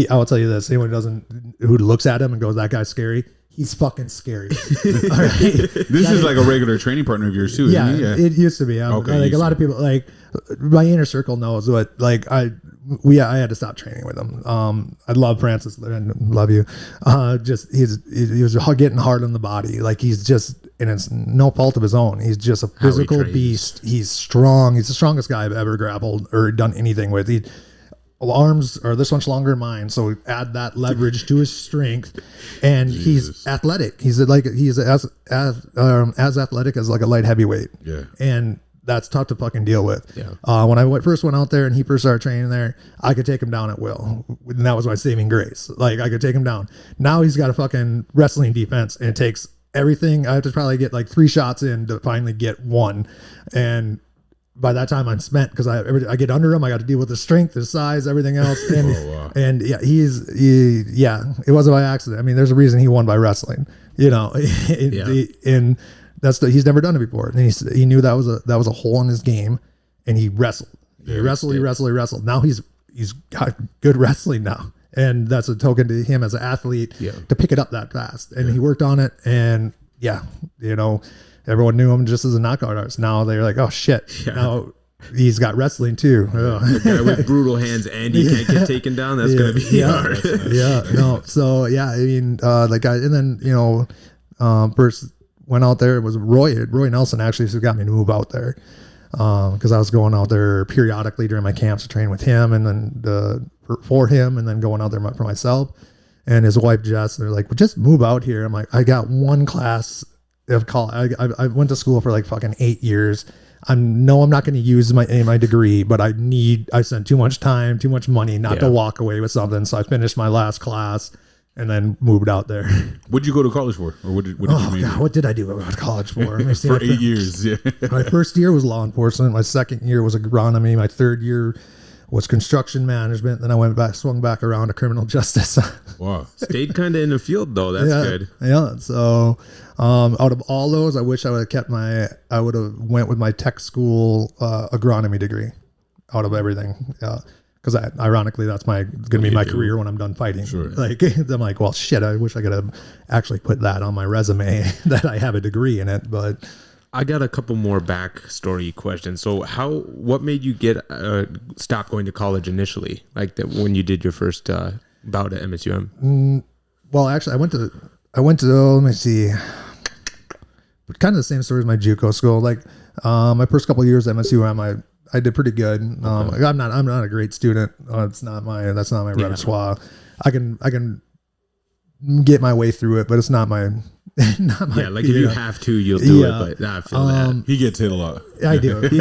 I will tell you this: anyone who looks at him and goes, "That guy's scary," he's fucking scary. All right. This is like a regular training partner of yours too. Isn't he? It used to be. Like a lot of people, like my inner circle knows what. Like I had to stop training with him. I love Francis and love you. He was getting hard on the body. Like he's just, and it's no fault of his own. He's just a physical beast. He's strong. He's the strongest guy I've ever grappled or done anything with. Arms are this much longer than mine, so add that leverage to his strength, and he's athletic. He's as athletic as like a light heavyweight. Yeah, and that's tough to fucking deal with. Yeah. When I first went out there and he first started training there, I could take him down at will, and that was my saving grace. Like I could take him down. Now he's got a fucking wrestling defense, and it takes everything. I have to probably get like 3 shots in to finally get one, and by that time I'm spent because I get under him. I got to deal with his strength, his size, everything else. And and it wasn't by accident. I mean, there's a reason he won by wrestling, and he's never done it before. And he knew that was a hole in his game, and he wrestled. He wrestled. Now he's got good wrestling now. And that's a token to him as an athlete to pick it up that fast. And he worked on it, and everyone knew him just as a knockout artist. Now they're like, oh shit. Yeah. Now he's got wrestling too. A guy with brutal hands and he can't get taken down. That's going to be hard. So I mean, and then, first went out there, it was Roy Nelson actually got me to move out there. Cause I was going out there periodically during my camps to train with him and then, for him, and then going out there for myself and his wife, Jess. They're like, well, just move out here. I'm like, I got one class of college. I went to school for like fucking 8 years. I'm not going to use my degree, but I spent too much time, too much money not to walk away with something. So I finished my last class and then moved out there. What'd you go to college for? Or what did you major? What did I do at college for? For 8 years. Yeah. My first year was law enforcement. My second year was agronomy. My third year was construction management. Then I swung back around to criminal justice. Wow. Stayed kind of in the field though. That's good. Yeah. So, out of all those, I wish I would have went with my tech school, agronomy degree out of everything. Yeah. Cause ironically, that's going to be my career when I'm done fighting. Sure. Like, I'm like, well, shit, I wish I could have actually put that on my resume that I have a degree in it, but I got a couple more backstory questions. So what made you stop going to college initially? Like when you did your first bout at MSUM? Well, actually I went to, let me see, kind of the same story as my JUCO school. Like, my first couple of years at MSUM, I did pretty good. Okay. I'm not a great student. That's not my repertoire. I can get my way through it, but it's not my like if you have to, you'll do it. But I feel that he gets hit a lot. I do. I can't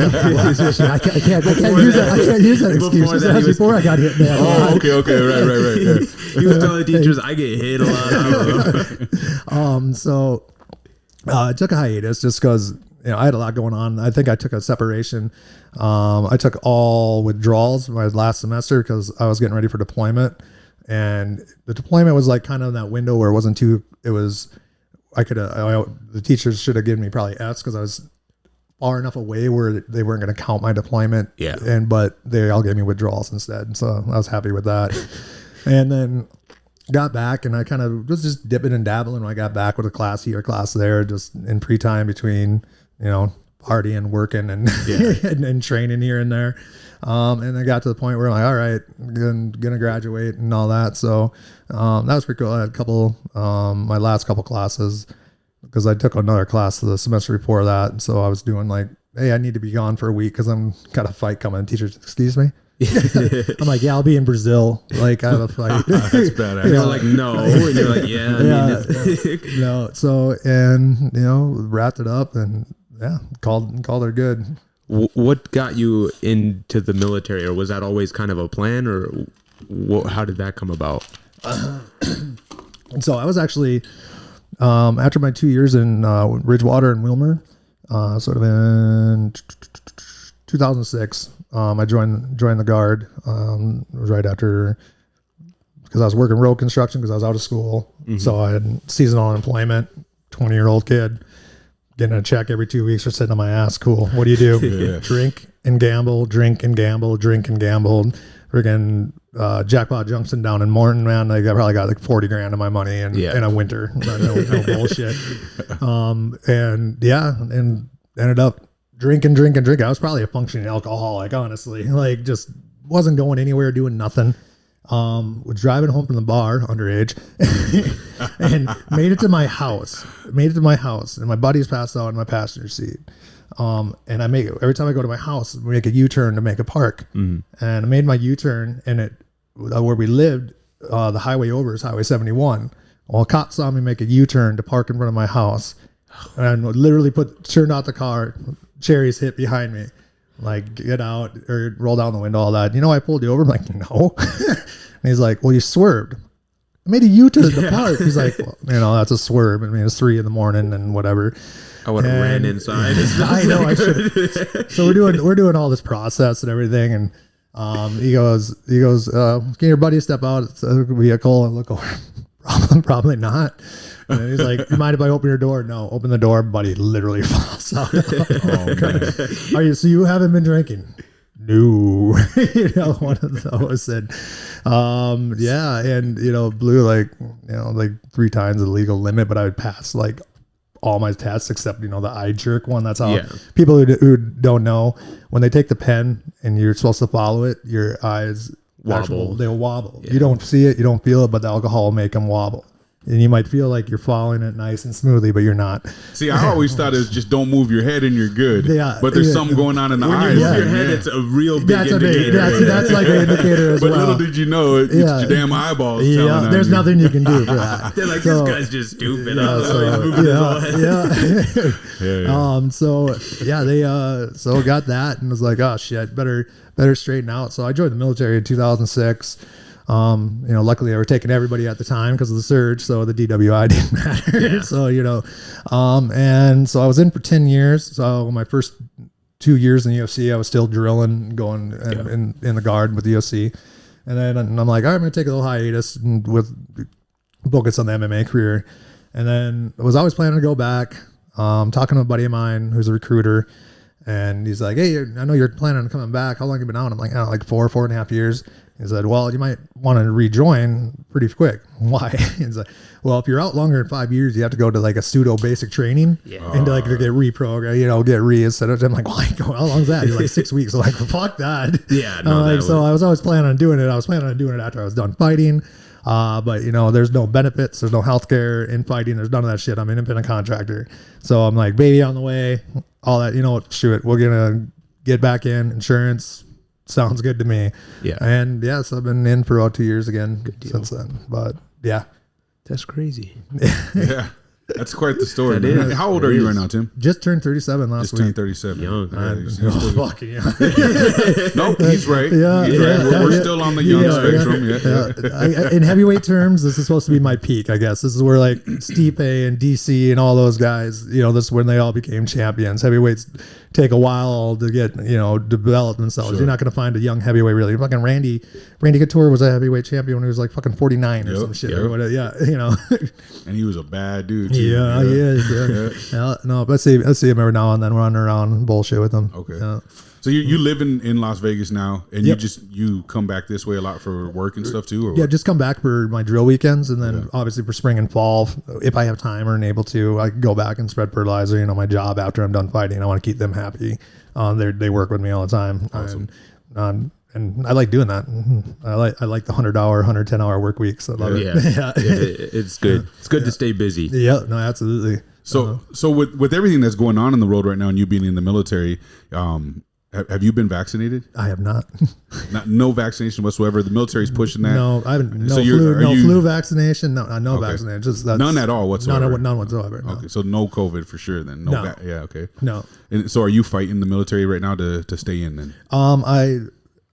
use that excuse. That was before I got hit. Man. Oh, okay, right. Yeah. He was telling teachers I get hit a lot. I don't know. So I took a hiatus just because I had a lot going on. I think I took a separation. I took all withdrawals my last semester because I was getting ready for deployment, and the deployment was like kind of in that window where it wasn't too. It was. The teachers should have given me probably F's because I was far enough away where they weren't going to count my deployment. Yeah. But they all gave me withdrawals instead. So I was happy with that. And then got back, and I kind of was just dipping and dabbling when I got back with a class here, class there, just in free time between, partying, working, and and training here and there. And I got to the point where I'm like, all right, I'm gonna graduate and all that. So that was pretty cool. I had a couple, my last couple classes, because I took another class the semester before that. So I was doing like, hey, I need to be gone for a week because I'm got a fight coming. Teachers, excuse me. I'm like, yeah, I'll be in Brazil. Like, I have a fight. That's badass. You're like, no. And you're like, yeah. No. So, and, wrapped it up and called her good. What got you into the military, or was that always kind of a plan, or how did that come about? So I was actually, after my 2 years in Ridgewater and Wilmer, sort of in 2006, I joined the Guard. It was right after, because I was working road construction because I was out of school. Mm-hmm. So I had seasonal unemployment, 20-year-old kid, getting a check every 2 weeks for sitting on my ass. Cool. What do you do? Yeah. Drink and gamble, drink and gamble, drink and gamble. Freaking Jackpot Junction down in Morton, man. Like, I probably got like 40 grand of my money in a winter. No bullshit. And ended up drinking. I was probably a functioning alcoholic, honestly. Like, just wasn't going anywhere, doing nothing. Was driving home from the bar, underage, and made it to my house. And my buddy's passed out in my passenger seat. And every time I go to my house, we make a U-turn to make a park. Mm-hmm. And I made my U-turn, and where we lived, the highway over is Highway 71. Well, a cop saw me make a U-turn to park in front of my house, and literally turned out the car. Cherries hit behind me, like, get out or roll down the window, all that. I pulled you over. I'm like, no. And he's like, well, you swerved. I made a U-turn to park. He's like, well, that's a swerve. I mean, it's 3 a.m. and whatever. I would have ran inside. I know I should. So we're doing all this process and everything, and he goes, can your buddy step out? It's a vehicle. And look over. Probably not. And he's like, you mind if I open your door? No, open the door. Buddy literally falls out. So you haven't been drinking? No. One of those. And blew like 3 times the legal limit, but I would pass like all my tests except the eye jerk one. That's how people who don't know, when they take the pen and you're supposed to follow it, your eyes wobble. They'll wobble. You don't see it, you don't feel it, but the alcohol will make them wobble. And you might feel like you're following it nice and smoothly, but you're not. See, I always thought it was just don't move your head and you're good. But there's something going on in the eyes. When you move your head, it's a real big indicator. That's like an indicator as well. But little did you know, it's your damn eyeballs telling on there's you. nothing you can do for that. They're like, this guy's just stupid. So got that and was like, oh shit, better straighten out. So I joined the military in 2006. Luckily they were taking everybody at the time because of the surge, so the DWI didn't matter. Yeah. So, and so I was in for 10 years. So my first 2 years in the UFC, I was still drilling, going in the Guard with the UFC. And then I'm like, all right, I'm going to take a little hiatus and focus on the MMA career. And then I was always planning to go back, talking to a buddy of mine who's a recruiter. And he's like, hey, I know you're planning on coming back. How long have you been out? I'm like, like 4.5 years. He said, well, you might want to rejoin pretty quick. Why? He's like, well, if you're out longer than 5 years, you have to go to like a pseudo basic training and to get reprogrammed, get reinstated. I'm like, well, how long's that? He's like 6 weeks. I'm like, well, fuck that. Yeah. No, so I was always planning on doing it. I was planning on doing it after I was done fighting. But there's no benefits. There's no healthcare in fighting. There's none of that shit. I'm an independent contractor. So I'm like, baby on the way, all that, shoot, we're going to get back in insurance. Sounds good to me. Yeah. And so I've been in for about 2 years again since then. But yeah. That's crazy. Yeah. That's quite the story. That is. How old are you right now, Tim? Just turned 37 last week. Just turned 37. Young. Fucking young. Nope, he's right. Yeah, he's right. We're still on the young spectrum. Yeah. In heavyweight terms, this is supposed to be my peak, I guess. This is where like Stipe and DC and all those guys, this is when they all became champions. Heavyweights take a while to get, develop themselves. Sure. You're not going to find a young heavyweight really. Fucking Randy Couture was a heavyweight champion when he was like fucking 49 or some shit or whatever. Yeah, And he was a bad dude. Yeah, he is. Yeah. No, but I see him every now and then running around and bullshit with him. Okay. Yeah. So you live in Las Vegas now, and you come back this way a lot for work and stuff too? Or yeah, just come back for my drill weekends, and then obviously for spring and fall, if I have time or able to, I go back and spread fertilizer. You know, my job after I'm done fighting, I want to keep them happy. They work with me all the time. Awesome. And I like doing that. I like the 100-hour, 110-hour work weeks. I love it. Yeah. It's good. It's good to stay busy. Yeah, no, absolutely. So with everything that's going on in the world right now, and you being in the military, have you been vaccinated? I have not. No vaccination whatsoever. The military's pushing that. No, I haven't. No flu vaccination. No vaccination. Just none at all whatsoever. None whatsoever. No. Okay, so no COVID for sure then. No. Yeah. Okay. No. And so, are you fighting the military right now to stay in then?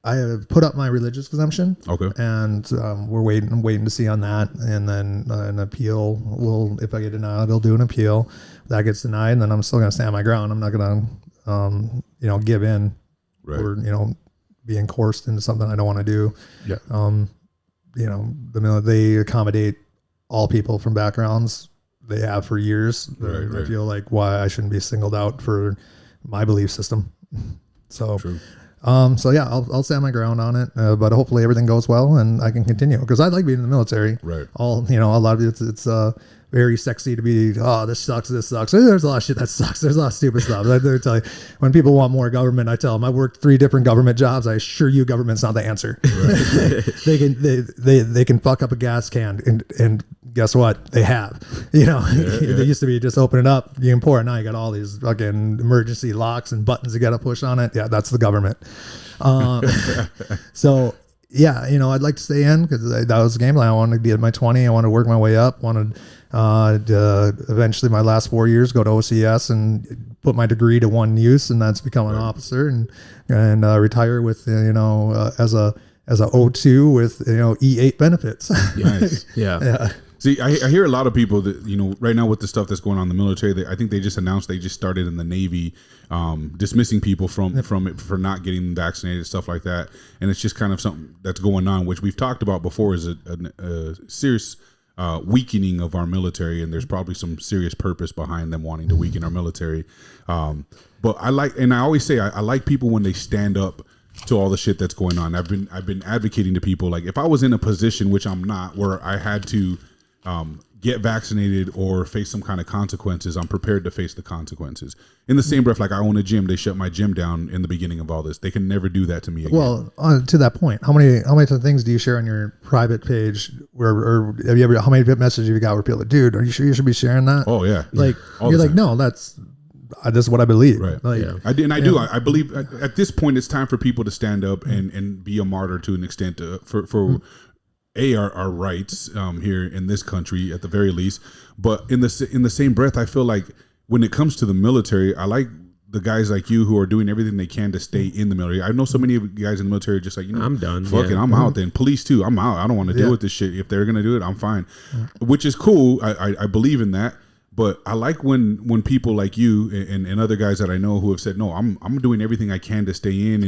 I have put up my religious exemption. Okay. And I'm waiting to see on that, and then an appeal if I get denied, they'll do an appeal. If that gets denied, and then I'm still gonna stand my ground. I'm not gonna give in or, being coerced into something I don't want to do. Yeah. They accommodate all people from backgrounds they have for years. Right. I feel like why I shouldn't be singled out for my belief system. So, True. I'll stand my ground on it, but hopefully everything goes well and I can continue, because I like being in the military. Right. A lot of it's very sexy to be, this sucks. There's a lot of shit that sucks. There's a lot of stupid stuff. I tell you, when people want more government, I tell them I worked 3 different government jobs. I assure you, government's not the answer. Right. they can fuck up a gas can, and guess what? They have. They used to be just open it up, you can pour it. Now you got all these fucking emergency locks and buttons you got to push on it. Yeah, that's the government. So. Yeah, I'd like to stay in, because that was the game plan. I wanted to be at my 20. I wanted to work my way up. Wanted eventually, my last 4 years, go to OCS and put my degree to one use, and that's become an officer and retire with as a O2 with E8 benefits. Nice. Yeah. See, I hear a lot of people that, right now with the stuff that's going on in the military, I think they just announced they just started in the Navy, dismissing people from it for not getting vaccinated, stuff like that. And it's just kind of something that's going on, which we've talked about before, is a serious weakening of our military. And there's probably some serious purpose behind them wanting to weaken our military. But I always say, I like people when they stand up to all the shit that's going on. I've been advocating to people, like, if I was in a position, which I'm not, where I had to get vaccinated or face some kind of consequences, I'm prepared to face the consequences. In the same breath, like, I own a gym, they shut my gym down in the beginning of all this. They can never do that to me again. Well, to that point, how many things do you share on your private page or how many messages have you got where people are like, dude, are you sure you should be sharing that? Oh yeah. Like, you're like, no, this is what I believe. Right. Like, yeah. I believe at this point it's time for people to stand up and be a martyr to an extent for our rights here in this country at the very least. But in the same breath, I feel like when it comes to the military, I like the guys like you who are doing everything they can to stay in the military. I know so many of you guys in the military are just like, I'm done. Fuck it, I'm out then. Police too, I'm out. I don't want to deal with this shit. If they're gonna do it, I'm fine. Which is cool. I believe in that. But I like when people like you and other guys that I know who have said, no, I'm doing everything I can to stay in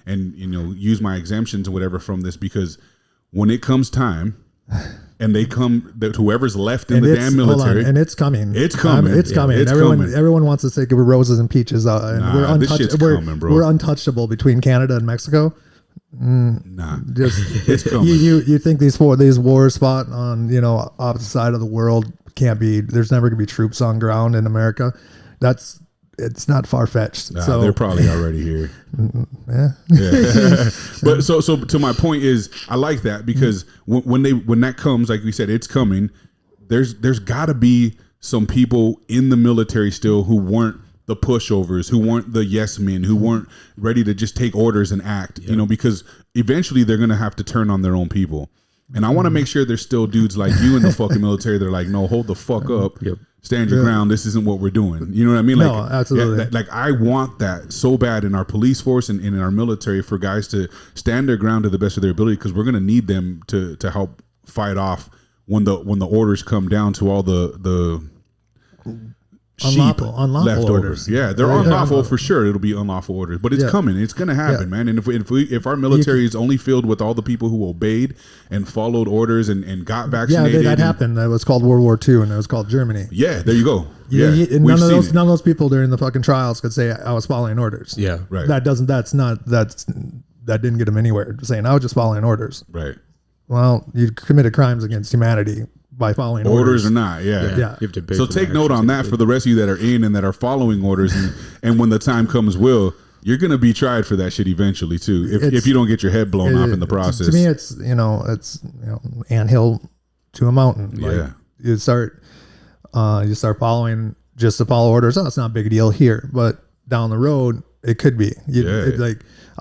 and use my exemptions or whatever from this, because when it comes time and they come, whoever's left in the damn military, and it's coming. It's coming. Everyone wants to take it with roses and peaches. And this shit's coming, bro. We're untouchable between Canada and Mexico. Nah, it's coming. You think these wars fought on opposite side of the world can't be? There's never gonna be troops on ground in America. It's not far fetched. Nah, so they're probably already here. Yeah. But so to my point is, I like that, because when that comes, like we said, it's coming. There's got to be some people in the military still who weren't the pushovers, who weren't the yes men, who weren't ready to just take orders and act. Because eventually they're gonna have to turn on their own people. And I want to make sure there's still dudes like you in the fucking military that are like, no, hold the fuck up. Yep. Stand your ground. This isn't what we're doing. You know what I mean? Like, no, absolutely. Like I want that so bad in our police force and in our military, for guys to stand their ground to the best of their ability, because we're going to need them to help fight off when the orders come down to all the cheap unlawful leftovers. orders. Yeah, they're unlawful for sure. It'll be unlawful orders, but it's coming. It's going to happen, man. And if our military is only filled with all the people who obeyed and followed orders and got vaccinated, that happened. That was called World War II, and it was called Germany. Yeah, there you go. Yeah, none of those people during the fucking trials could say I was following orders. Yeah, right. That didn't get them anywhere. Saying I was just following orders. Right. Well, you committed crimes against humanity by following orders or not. Yeah. Yeah. You have to pay So take note on that for the rest of you that are in and that are following orders, and when the time comes, you're gonna be tried for that shit eventually too. If you don't get your head blown off in the process. To me, it's anthill to a mountain. Yeah. Like, you start following just to follow orders. Oh, it's not a big deal here, but down the road it could be.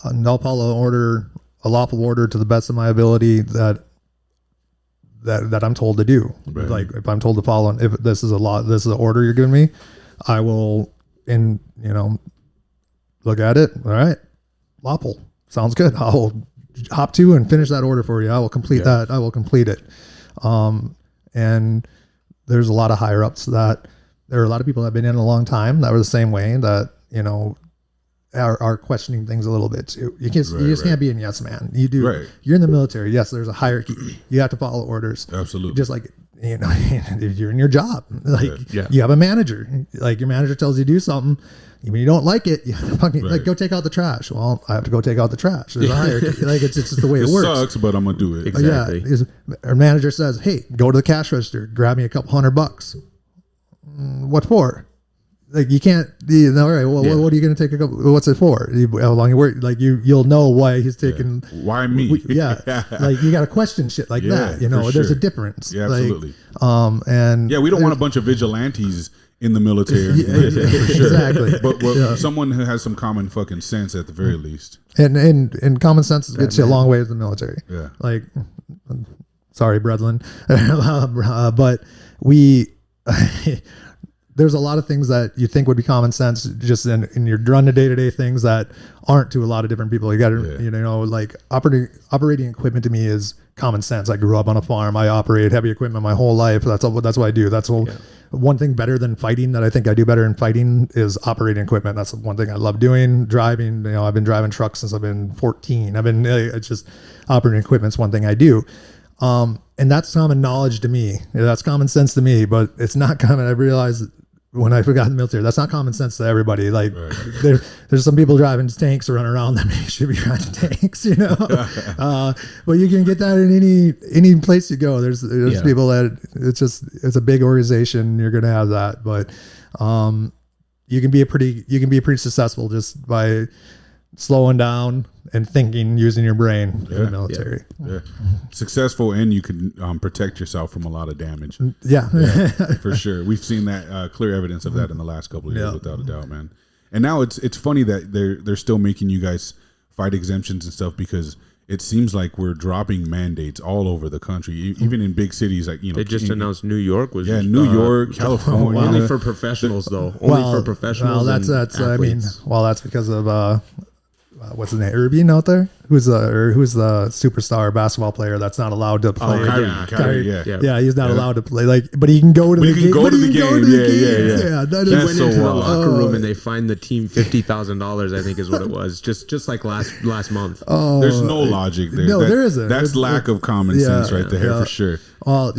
I'll follow a lawful order to the best of my ability that I'm told to do. Right. Like if I'm told to follow, if this is an order you're giving me, I will, look at it. All right, lawful sounds good. I'll hop to and finish that order for you. I will complete that. I will complete it. And there's a lot of higher ups that there are a lot of people that have been in a long time that were the same way that, are questioning things a little bit too. You just can't be a yes man. You do. Right. You're in the military. Yes, there's a hierarchy. You have to follow orders. Absolutely. Just like, if you're in your job, you have a manager, like your manager tells you to do something. When you don't like it, you have to fucking go take out the trash. Well, I have to go take out the trash. There's a hierarchy. It's just the way it works. It sucks, but I'm gonna do it. Exactly. Our manager says, "Hey, go to the cash register, grab me a couple $100. What for? Like you can't. All right. Well, what are you gonna take a couple? What's it for? How long you work? Like you'll know why he's taking. Why me? Like you got to question shit like that. There's a difference. Yeah, absolutely. And we don't want a bunch of vigilantes in the military. For sure. Exactly. But someone who has some common fucking sense at the very least. And common sense gets you a long way in the military. Yeah. Like, sorry, brethren, but we. There's a lot of things that you think would be common sense just in your run to day-to-day things that aren't to a lot of different people. You got to, like operating equipment to me is common sense. I grew up on a farm. I operate heavy equipment my whole life. That's what I do. One thing better than fighting that I think I do better in fighting is operating equipment. That's one thing I love doing. Driving, I've been driving trucks since I've been 14. It's just operating equipment's one thing I do. And that's common knowledge to me. That's common sense to me, but it's not common. I realized when I got in the military, that's not common sense to everybody. Like there's some people driving tanks or running around that should be driving tanks, but you can get that in any place you go. There's people that it's a big organization. You're going to have that, but you can be pretty successful just by slowing down and thinking, using your brain in the military. Yeah. Successful, and you can protect yourself from a lot of damage. Yeah, for sure. We've seen that clear evidence of that in the last couple of years, without a doubt, man. And now it's funny that they're still making you guys fight exemptions and stuff, because it seems like we're dropping mandates all over the country, even in big cities like They just announced New York was New York, California. Only for professionals though. Only for professionals. Well, that's because of what's his name? Irving out there, who's the superstar basketball player that's not allowed to play. Kyrie, yeah, he's not allowed to play. But he can go to the game. Yeah. He went into the locker room and they fined the team $50,000. I think is what it was. Just like last month. Oh, there's no logic there. No, there isn't. That's lack of common sense right there for sure. Well,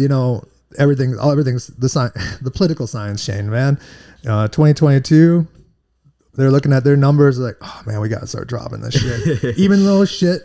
everything's the political science, Shane, man. 2022. They're looking at their numbers like, oh man, we got to start dropping this shit. Even though the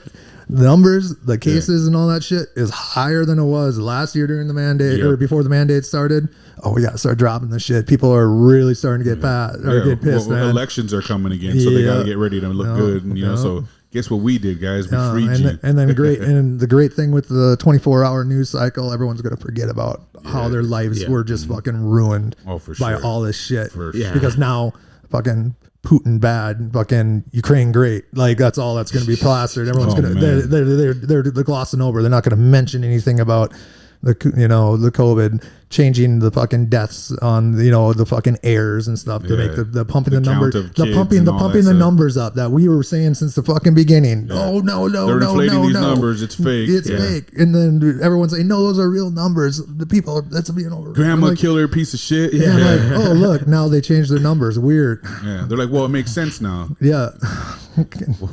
numbers, the cases and all that shit is higher than it was last year during the mandate or before the mandate started. Oh, we got to start dropping this shit. People are really starting to get get pissed. Well, elections are coming again, so they got to get ready to look good. And, so guess what we did, guys? We freed you. And then and the great thing with the 24-hour news cycle, everyone's going to forget about how their lives were just fucking ruined by all this shit. Because now fucking Putin bad, fucking Ukraine great. Like that's all that's going to be plastered. Everyone's they're glossing over. They're not going to mention anything about the COVID, changing the fucking deaths on the fucking airs and stuff to make the pumping the numbers, the pumping the numbers up that we were saying since the fucking beginning. Yeah. Oh no, they're inflating these numbers. It's fake. It's fake. And then everyone's saying, no, those are real numbers. The people that's grandma killer piece of shit. Yeah. Like, oh look, now they changed their numbers. Weird. Yeah, they're like, well, it makes sense now. Yeah.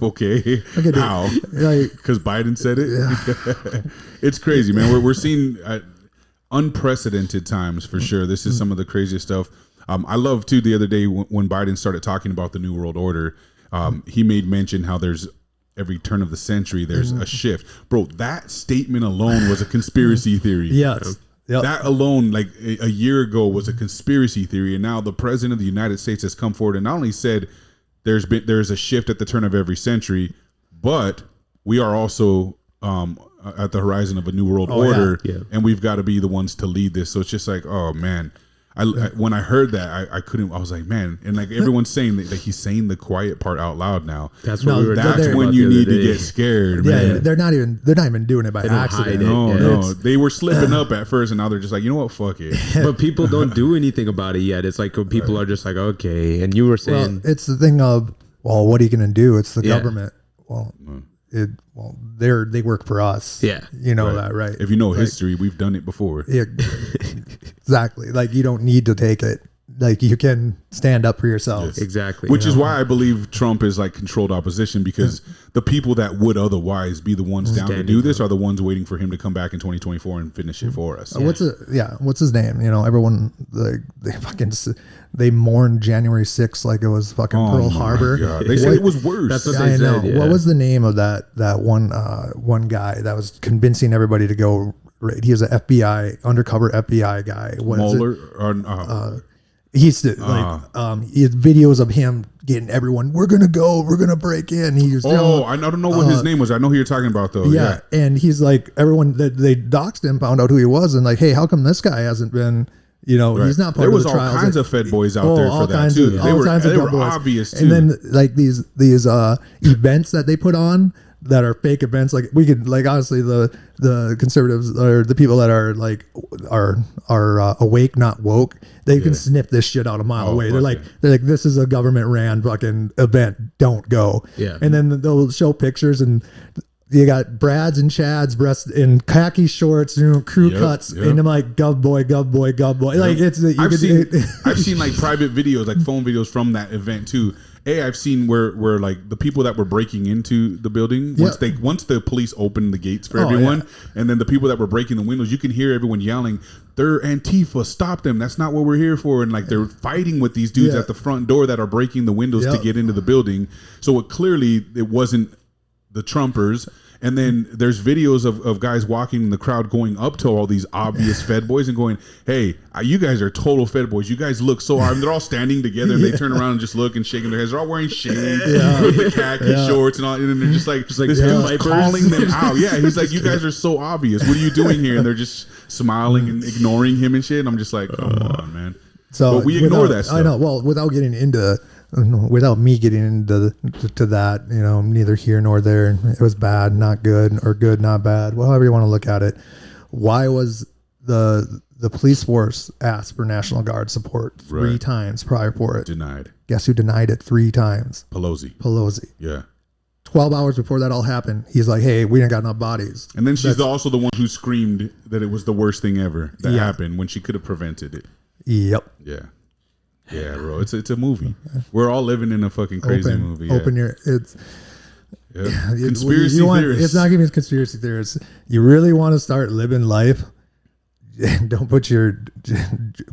Okay. How? Because Biden said it. Yeah. It's crazy, man. We're seeing unprecedented times for sure. This is some of the craziest stuff. I love too. The other day when Biden started talking about the New World Order, he made mention how there's every turn of the century there's a shift. Bro, that statement alone was a conspiracy theory. Yes. Yep. That alone, like a year ago, was a conspiracy theory, and now the president of the United States has come forward and not only said there's a shift at the turn of every century, but we are also at the horizon of a new world order, and we've got to be the ones to lead this. So it's just like, oh man, when I heard that, I couldn't. I was like, man, and like everyone's saying that he's saying the quiet part out loud now. That's what we were. That's when you need to get scared. Yeah, man. They're not even doing it by accident. No, they were slipping up at first, and now they're just like, you know what, fuck it. But people don't do anything about it yet. It's like people are just like, okay. And you were saying, it's the thing of, well, what are you going to do? It's the government. Well, they work for us. Yeah, you know that, right? If you know history, we've done it before. Yeah, exactly. Like you don't need to take it. Like you can stand up for yourself. Yes. Exactly. Which is why I believe Trump is like controlled opposition, because the people that would otherwise be the ones down to do this are the ones waiting for him to come back in 2024 and finish it for us. What's his name? Everyone they mourned January 6th like it was fucking Pearl Harbor. God. They said it was worse. That's what they said. What was the name of that one guy that was convincing everybody to go? He was an undercover FBI guy. Mueller? He's he had videos of him getting everyone. We're gonna break in. He was I don't know what his name was. I know who you're talking about though. Yeah, and he's like everyone that they doxed him, found out who he was, and like, hey, how come this guy hasn't been? He's not part of the trials. There was all kinds of Fed boys out there for that too. They were obvious too. And then like these events that they put on that are fake events, like we could honestly the conservatives or the people that are like are awake, not woke, they can sniff this shit out a mile away. They're like this is a government ran fucking event, don't go. Yeah. And then they'll show pictures and you got Brad's and Chad's breasts in khaki shorts, crew cuts, and I'm like, gov boy. Like I've seen like private videos, like phone videos from that event too. I've seen where like the people that were breaking into the building once the police opened the gates for everyone, and then the people that were breaking the windows, you can hear everyone yelling, "They're Antifa! Stop them! That's not what we're here for!" And like they're fighting with these dudes at the front door that are breaking the windows to get into the building. So it wasn't the Trumpers. And then there's videos of guys walking in the crowd going up to all these obvious Fed boys and going, hey, you guys are total Fed boys. You guys look so hard. And they're all standing together and they turn around and just look and shaking their heads. They're all wearing shades with the khaki shorts and all. And they're just like this dude's calling them out. Yeah, he's like, you guys are so obvious. What are you doing here? And they're just smiling and ignoring him and shit. And I'm just like, come on, man. So but we ignore that stuff. I know. Well, without me getting into that, neither here nor there. It was bad, not good, or good, not bad. Well, however you want to look at it. Why was the police force asked for National Guard support 3 times prior for it? Denied. Guess who denied it 3 times? Pelosi. Yeah. 12 hours before that all happened, he's like, hey, we ain't got enough bodies. And then she's also the one who screamed that it was the worst thing ever that happened when she could have prevented it. Yep. Yeah. Yeah, bro. It's a movie. We're all living in a fucking crazy movie. Conspiracy theorists. It's not even conspiracy theorists. You really want to start living life, don't put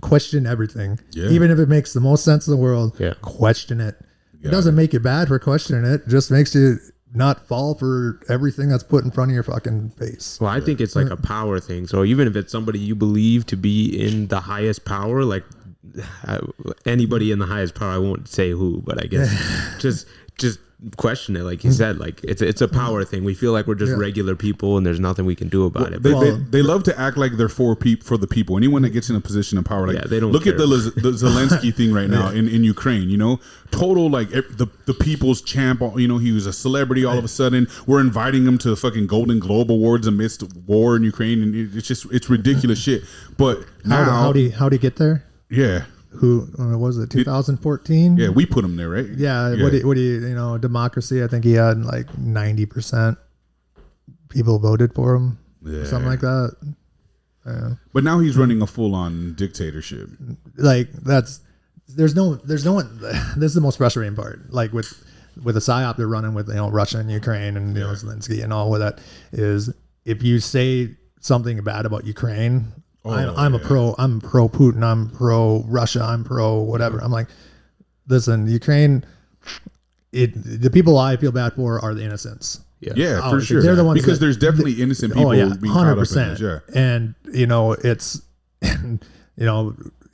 question everything. Yeah. Even if it makes the most sense in the world, question it. It doesn't make you bad for questioning it. It just makes you not fall for everything that's put in front of your fucking face. Well, I think it's like a power thing. So even if it's somebody you believe to be in the highest power, like anybody in the highest power, I won't say who, but I guess just question it, like he said. Like it's a power thing. We feel like we're just regular people, and there's nothing we can do about it. They love to act like they're for the people. Anyone that gets in a position of power, like they don't look care. at the Zelensky thing right now in Ukraine. You know, total like the people's champ. You know, he was a celebrity all of a sudden. We're inviting him to the fucking Golden Globe Awards amidst war in Ukraine, and it's ridiculous shit. But now, how do you get there? Yeah. Who was it? 2014. Yeah, we put him there, right? Yeah. What do you democracy? I think he had like 90% people voted for him, something like that. Yeah. But now he's running a full-on dictatorship. Like there's no one. This is the most frustrating part. Like with the psyop they're running with Russia and Ukraine and Zelensky and all of that is if you say something bad about Ukraine. I'm pro Putin, I'm pro Russia, I'm pro whatever. I'm like, listen, Ukraine, the people I feel bad for are the innocents. Yeah, for sure. They're the ones because there's definitely innocent people being 100%. Caught up in this, And it's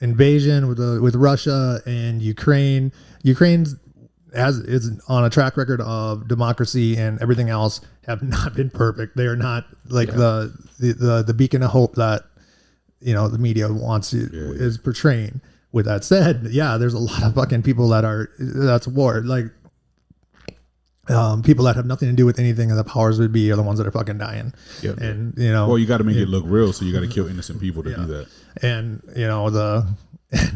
invasion with Russia and Ukraine. Ukraine's is on a track record of democracy and everything else have not been perfect. They are not like the beacon of hope that the media wants is portraying. With that said, there's a lot of fucking people that's war. Like people that have nothing to do with anything and the powers would be are the ones that are fucking dying. Yep. And well, you got to make it look real, so you got to kill innocent people to do that. And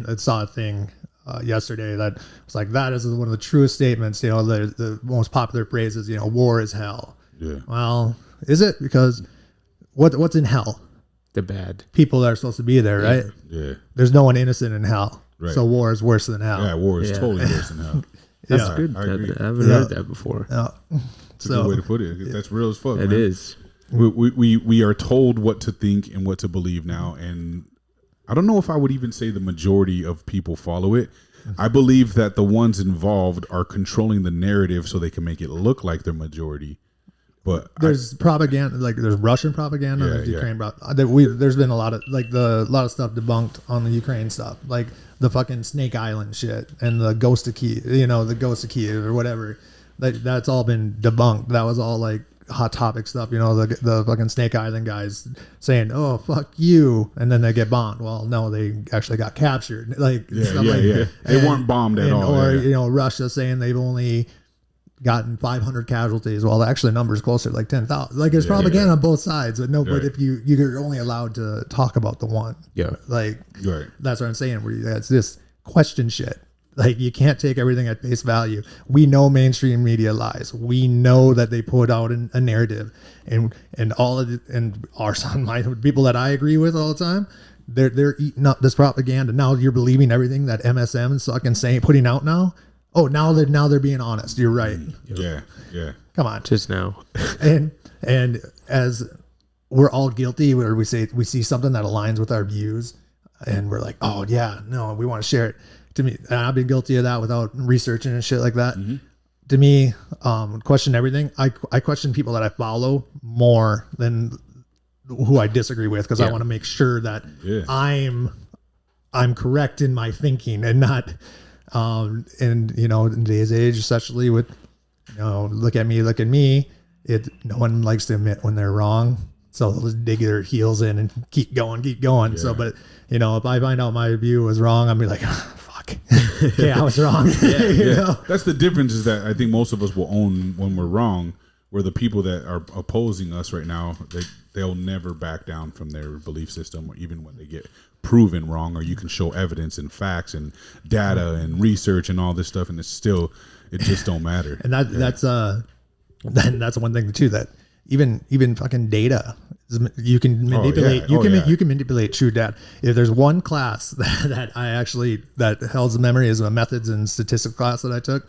I saw a thing yesterday that was like, that is one of the truest statements. The most popular phrase is war is hell. Yeah. Well, is it? Because what's in hell? The bad people that are supposed to be there, right? Yeah. There's no one innocent in hell. Right. So war is worse than hell. Yeah, war is totally worse than hell. That's good. I haven't heard that before. It's a good way to put it. That's real as fuck. It is. We are told what to think and what to believe now, and I don't know if I would even say the majority of people follow it. I believe that the ones involved are controlling the narrative so they can make it look like they're majority. But there's propaganda, like there's Russian propaganda, there's Ukraine. There's been a lot of stuff debunked on the Ukraine stuff, like the fucking Snake Island shit and the Ghost of Kiev, the Ghost of Kiev or whatever. That's all been debunked. That was all like hot topic stuff. The fucking Snake Island guys saying, "Oh fuck you," and then they get bombed. Well, no, they actually got captured. Like They weren't bombed at all. Or Russia saying they've only gotten 500 casualties. Well, actually, the number's closer to like 10,000. Like there's propaganda on both sides. But but if you're only allowed to talk about the one. Yeah. Like that's what I'm saying. Where that's this question shit. Like you can't take everything at face value. We know mainstream media lies. We know that they put out a narrative, and all of it, and my people that I agree with all the time. They're eating up this propaganda. Now you're believing everything that MSM is fucking putting out now. Oh, now they're being honest. You're right. Yeah. Come on. Just now. and as we're all guilty, where we see something that aligns with our views, and we're like, oh yeah, no, we want to share it. To me, and I've been guilty of that without researching and shit like that. Mm-hmm. To me, question everything. I question people that I follow more than who I disagree with because I want to make sure that I'm correct in my thinking and not. In today's age, especially with, look at me, no one likes to admit when they're wrong. So they'll just dig their heels in and keep going. Yeah. So, but if I find out my view was wrong, I'm be like, fuck, okay, I was wrong. That's the difference is that I think most of us will own when we're wrong, where the people that are opposing us right now, they'll never back down from their belief system, or even when they get proven wrong, or you can show evidence and facts and data and research and all this stuff, and it just don't matter. And that's one thing too, that even fucking data, you can manipulate. You can manipulate true data. If there's one class that held memory is a methods and statistics class that I took,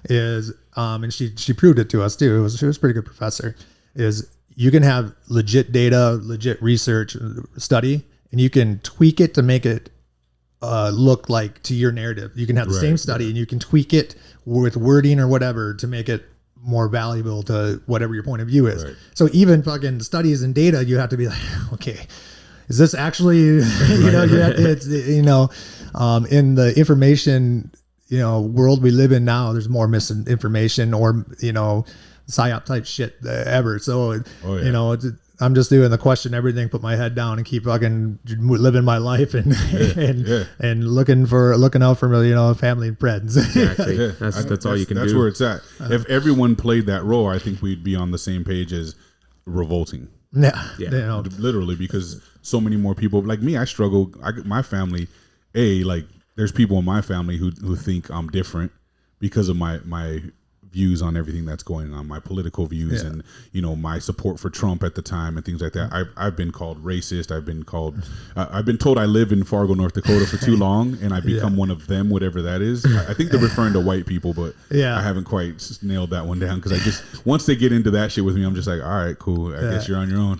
is and she proved it to us too. She was a pretty good professor. Is you can have legit data, legit research study, and you can tweak it to make it look like to your narrative. You can have the same study and you can tweak it with wording or whatever to make it more valuable to whatever your point of view is. Right. So even fucking studies and data, you have to be like, okay, is this actually, in the information, world we live in now, there's more misinformation or, psyop type shit ever. So, I'm just doing the question everything, put my head down and keep fucking living my life and looking out for family and friends. Exactly. Yeah. That's all you can do. That's where it's at. If everyone played that role, I think we'd be on the same page as revolting. Yeah. Literally, because so many more people like me. I struggle. My family, there's people in my family who think I'm different because of my views on everything that's going on, my political views, and my support for Trump at the time and things like that. I've been called racist. I've been told I live in Fargo, North Dakota for too long, and I become one of them, whatever that is. I think they're referring to white people, but I haven't quite nailed that one down, because once they get into that shit with me, I'm just like, all right, cool. I guess you're on your own.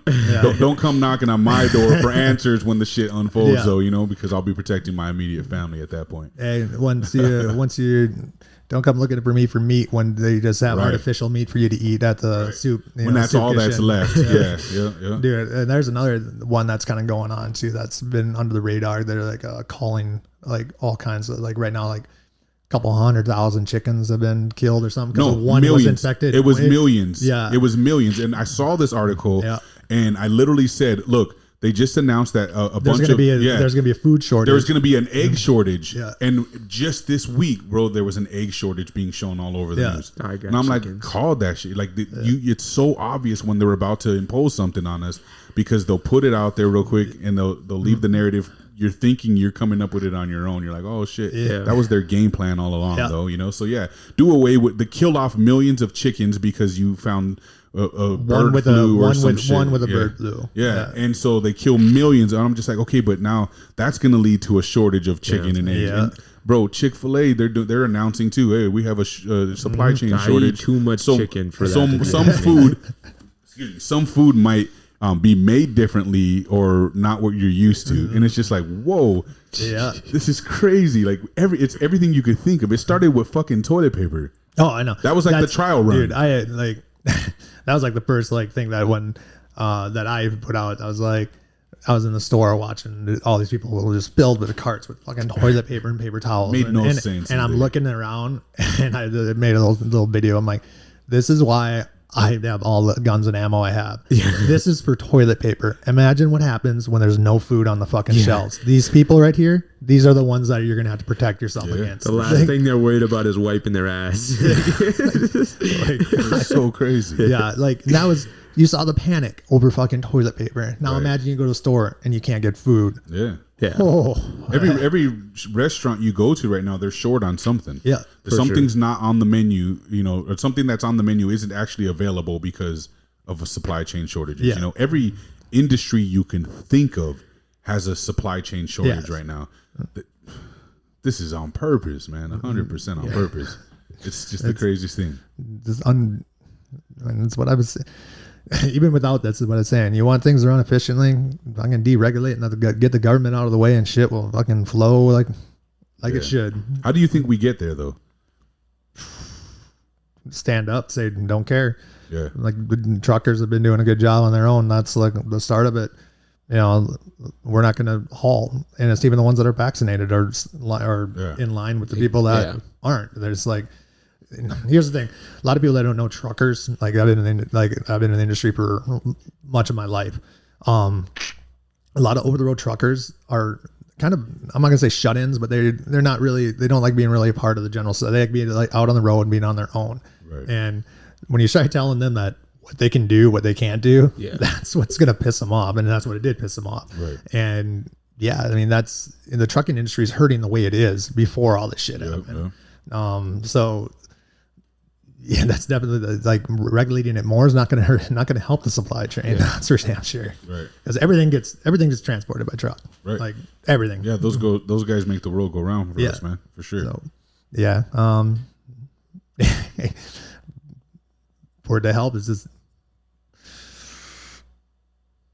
Don't come knocking on my door for answers when the shit unfolds, though, because I'll be protecting my immediate family at that point. And once you don't come looking for me for meat when they just have artificial meat for you to eat at the soup. When that's all that's left. Yeah. Dude, and there's another one that's kind of going on too. That's been under the radar. They're like calling like all kinds of, like right now, like a couple 100,000 chickens have been killed or something. No, one millions. was infected. It was millions. Yeah. It was millions. And I saw this article and I literally said, look, they just announced that there's going to be a food shortage. There's going to be an egg shortage. Yeah. And just this week, bro, there was an egg shortage being shown all over the news. And I'm like, call that shit. Like, it's so obvious when they're about to impose something on us, because they'll put it out there real quick and they'll leave the narrative. You're thinking you're coming up with it on your own. You're like, oh shit, that was their game plan all along, though. So do away with kill off millions of chickens because you found a bird flu or some shit. One with a bird flu. Yeah, and so they kill millions, and I'm just like, okay, but now that's going to lead to a shordage of chicken and eggs. And, bro, Chick-fil-A, they're announcing too, hey, we have a supply chain shortage. Too much chicken for that. Some food might be made differently or not what you're used to, and it's just like, whoa, this is crazy. Like it's everything you could think of. It started with fucking toilet paper. Oh, I know. That was like the trial run. Dude, I had like that was like the first thing that when that I put out. I was in the store watching all these people were just filled with the carts with fucking toilet paper and paper towels. Made no sense. And I'm looking around, and I made a little video. I'm like, this is why I have all the guns and ammo I have. This is for toilet paper. Imagine what happens when there's no food on the fucking shelves. These people right here, these are the ones that you're going to have to protect yourself against. The last thing they're worried about is wiping their ass. It's so crazy. Yeah, like that was, you saw the panic over fucking toilet paper. Now imagine you go to the store and you can't get food. Yeah. Oh. Every restaurant you go to right now, they're short on something. Yeah. If something's not on the menu, or something that's on the menu isn't actually available because of a supply chain shortages. Yeah. Every industry you can think of has a supply chain shortage right now. This is on purpose, man. 100% on purpose. It's just the craziest thing. That's what I was saying. Even without that's what I'm saying. You want things to run efficiently, I can deregulate and get the government out of the way, and shit will fucking flow like it should. How do you think we get there, though? Stand up, say don't care. Yeah. Like the truckers have been doing a good job on their own. That's like the start of it. We're not going to halt, and it's even the ones that are vaccinated are in line with the people that aren't. There's like. Here's the thing: a lot of people that don't know truckers, like I've been in the industry for much of my life. A lot of over the road truckers are kind of, I'm not gonna say shut-ins, but they're not really. They don't like being really a part of the general. So they like being like out on the road and being on their own. Right. And when you start telling them that what they can do, what they can't do, that's what's gonna piss them off, and that's what it did piss them off. Right. And I mean that's the trucking industry is hurting the way it is before all this shit happened. So. Yeah, that's definitely like regulating it more is not going to help the supply chain. That's for damn sure. Right. Because everything gets transported by truck. Right. Like everything. Yeah, those guys make the world go round for us, man, for sure. So, for it to help is just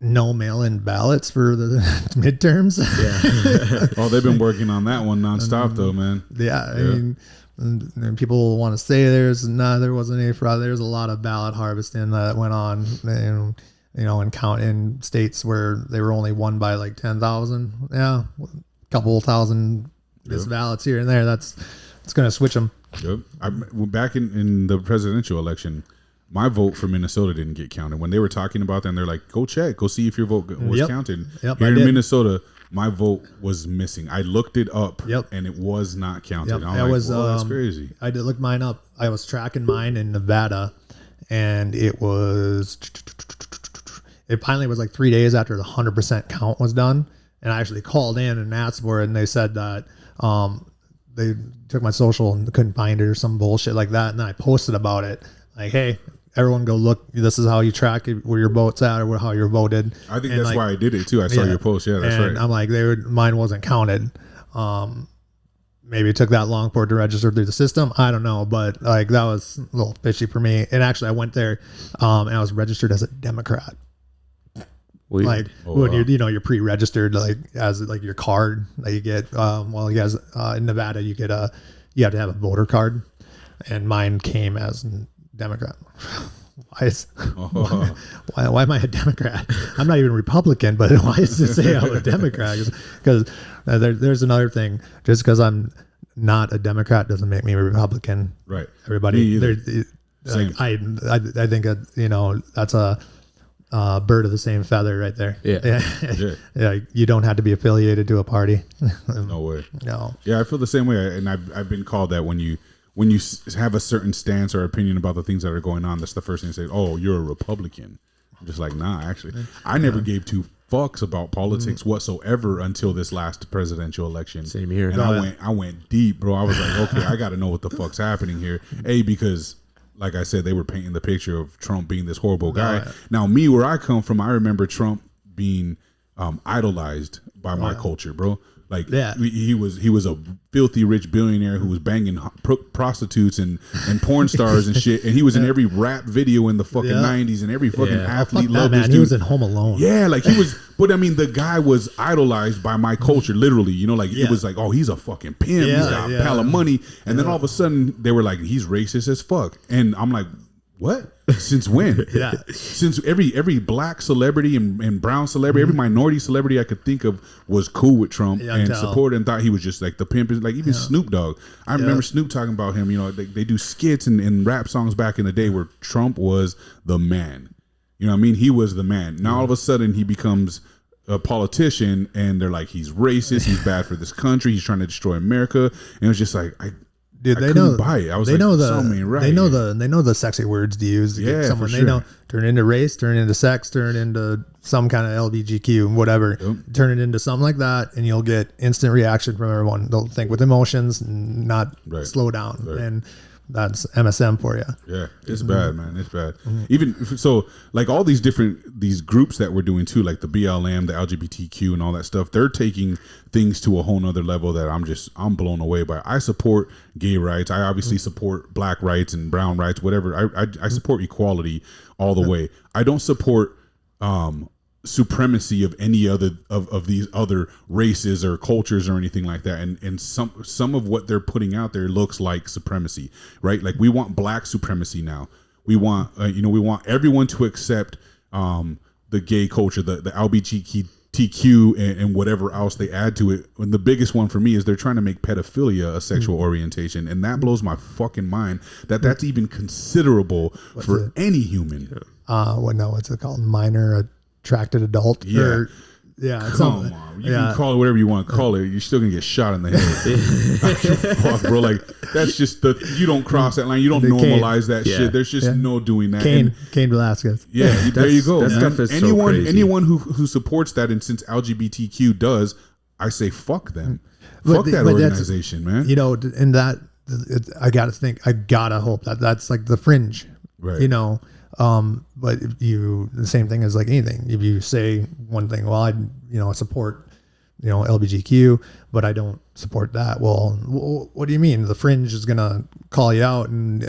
no mail-in ballots for the midterms. Yeah. Oh, they've been working on that one nonstop though, man. I mean. And people want to say there wasn't any fraud. There's a lot of ballot harvesting that went on, and in states where they were only won by like 10,000. Yeah, a couple thousand ballots here and there. That's It's going to switch them. Yep. Back in the presidential election, my vote for Minnesota didn't get counted. When they were talking about that, and they're like, go check, go see if your vote was counted. Yep, Here in Minnesota, my vote was missing. I looked it up, and it was not counted. Yep. That's crazy. I did look mine up. I was tracking mine in Nevada, and it finally was like 3 days after the 100% count was done. And I actually called in and asked for it, and they said that they took my social and couldn't find it or some bullshit like that. And then I posted about it, like, hey, everyone go look. This is how you track it, where your vote's at or how you're voted. I think that's why I did it too. I saw your post. Yeah, that's right. I'm like, mine wasn't counted. Maybe it took that long for it to register through the system. I don't know, but like that was a little fishy for me. And actually, I went there and I was registered as a Democrat. Weird. Like when you're pre-registered, like as like your card that you get. You guys in Nevada, you have to have a voter card, and mine came as Democrat. Why am I a Democrat? I'm not even Republican, but why does it say I'm a Democrat? Because there's another thing. Just because I'm not a Democrat doesn't make me a Republican. Right. Everybody. Like, I think that's a bird of the same feather right there. Yeah. You don't have to be affiliated to a party. No way. No. Yeah, I feel the same way, and I've been called that when you have a certain stance or opinion about the things that are going on. That's the first thing they say. Oh, you're a Republican. I'm just like, nah. Actually, I never gave two fucks about politics whatsoever until this last presidential election. Same here. And I went deep, bro. I was like, okay, I got to know what the fuck's happening here. Because like I said, they were painting the picture of Trump being this horrible guy. Now, me, where I come from, I remember Trump being idolized by my culture, bro. Like he was a filthy rich billionaire who was banging prostitutes and porn stars and shit, and he was in every rap video in the fucking 90s, and every fucking athlete loved this dude. He was in Home Alone. Yeah, like he was. But I mean, the guy was idolized by my culture, literally. It was like, oh, he's a fucking pimp. He's got a pile of money, and then all of a sudden they were like, he's racist as fuck, and I'm like, what? Since when? Since every black celebrity and brown celebrity, every minority celebrity I could think of was cool with Trump and supported and thought he was just like the pimp. Like even Snoop Dogg. I remember Snoop talking about him. They do skits and rap songs back in the day where Trump was the man. You know what I mean? He was the man. Now all of a sudden he becomes a politician and they're like, he's racist. He's bad for this country. He's trying to destroy America. And it was just like, dude, they know. Buy it. I was like, they know the sexy words to use to get someone. They know turn into race, turn into sex, turn into some kind of LGBTQ, whatever. Turn it into something like that, and you'll get instant reaction from everyone. They'll think with emotions and not slow down. And that's MSM for you. Yeah, it's bad, man. It's bad. Even so, like all these groups that we're doing too, like the BLM, the LGBTQ, and all that stuff. They're taking things to a whole nother level that I'm blown away by. I support gay rights. I obviously support black rights and brown rights, whatever. I support equality all the way. I don't support supremacy of any other of these other races or cultures or anything like that, and some of what they're putting out there looks like supremacy, right? Like we want black supremacy now. We want we want everyone to accept the gay culture, the LGBTQ and whatever else they add to it. And the biggest one for me is they're trying to make pedophilia a sexual orientation, and that blows my fucking mind that's even considerable for any human. What's it called? Minor attracted adult. Come on, you can call it whatever you want to call it. You're still gonna get shot in the head. Fuck, bro. Like that's just you don't cross that line. You don't normalize that shit. There's just no doing that. Cain Velasquez. Yeah, there you go. That stuff is anyone who supports that, and since LGBTQ does, I say fuck them. Fuck that organization, man. In that I gotta hope that's like the fringe, right? But if the same thing as like anything. If you say one thing, well, I support, LGBTQ, but I don't support that. Well, what do you mean? The fringe is gonna call you out, and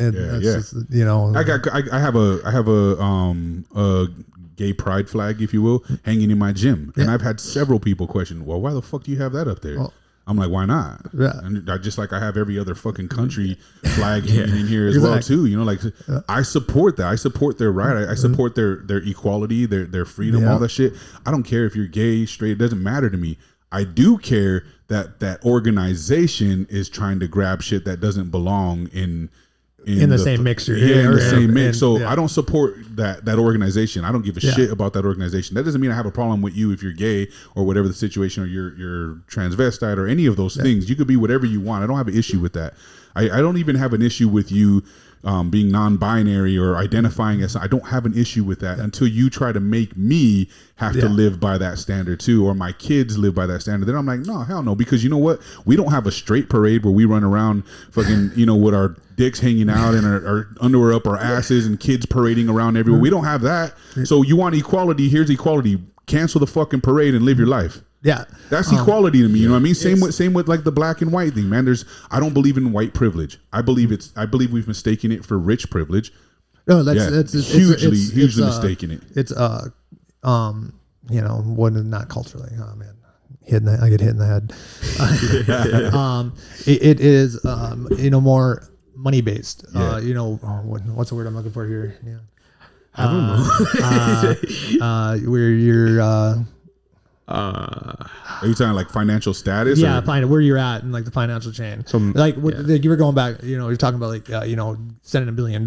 just, I have a gay pride flag, if you will, hanging in my gym, and I've had several people question, well, why the fuck do you have that up there? Well, I'm like, why not? Yeah. And I have every other fucking country flag in here as well too. I support that. I support their right. I support their equality, their freedom, all that shit. I don't care if you're gay, straight. It doesn't matter to me. I do care that organization is trying to grab shit that doesn't belong in the same mixture. Yeah, in the same mix. So I don't support that organization. I don't give a shit about that organization. That doesn't mean I have a problem with you if you're gay or whatever the situation, or you're transvestite or any of those things. You could be whatever you want. I don't have an issue with that. I don't even have an issue with you being non-binary or identifying as. I don't have an issue with that until you try to make me have to live by that standard too, or my kids live by that standard. Then I'm like, no, hell no, because you know what? We don't have a straight parade where we run around fucking, with our dicks hanging out and our underwear up our asses and kids parading around everywhere. We don't have that. So you want equality? Here's equality. Cancel the fucking parade and live your life. Yeah, that's equality to me. You know what I mean? Same with like the black and white thing, man. I don't believe in white privilege. I believe we've mistaken it for rich privilege. No, that's hugely mistaken it. It's not culturally. Oh man, I get hit in the head. It is more money based. What's the word I'm looking for here? Yeah. I don't know. Where you're are you talking like financial status? Yeah, find where you're at in like the financial chain. So like you were going back, you're talking about like sending $1 billion,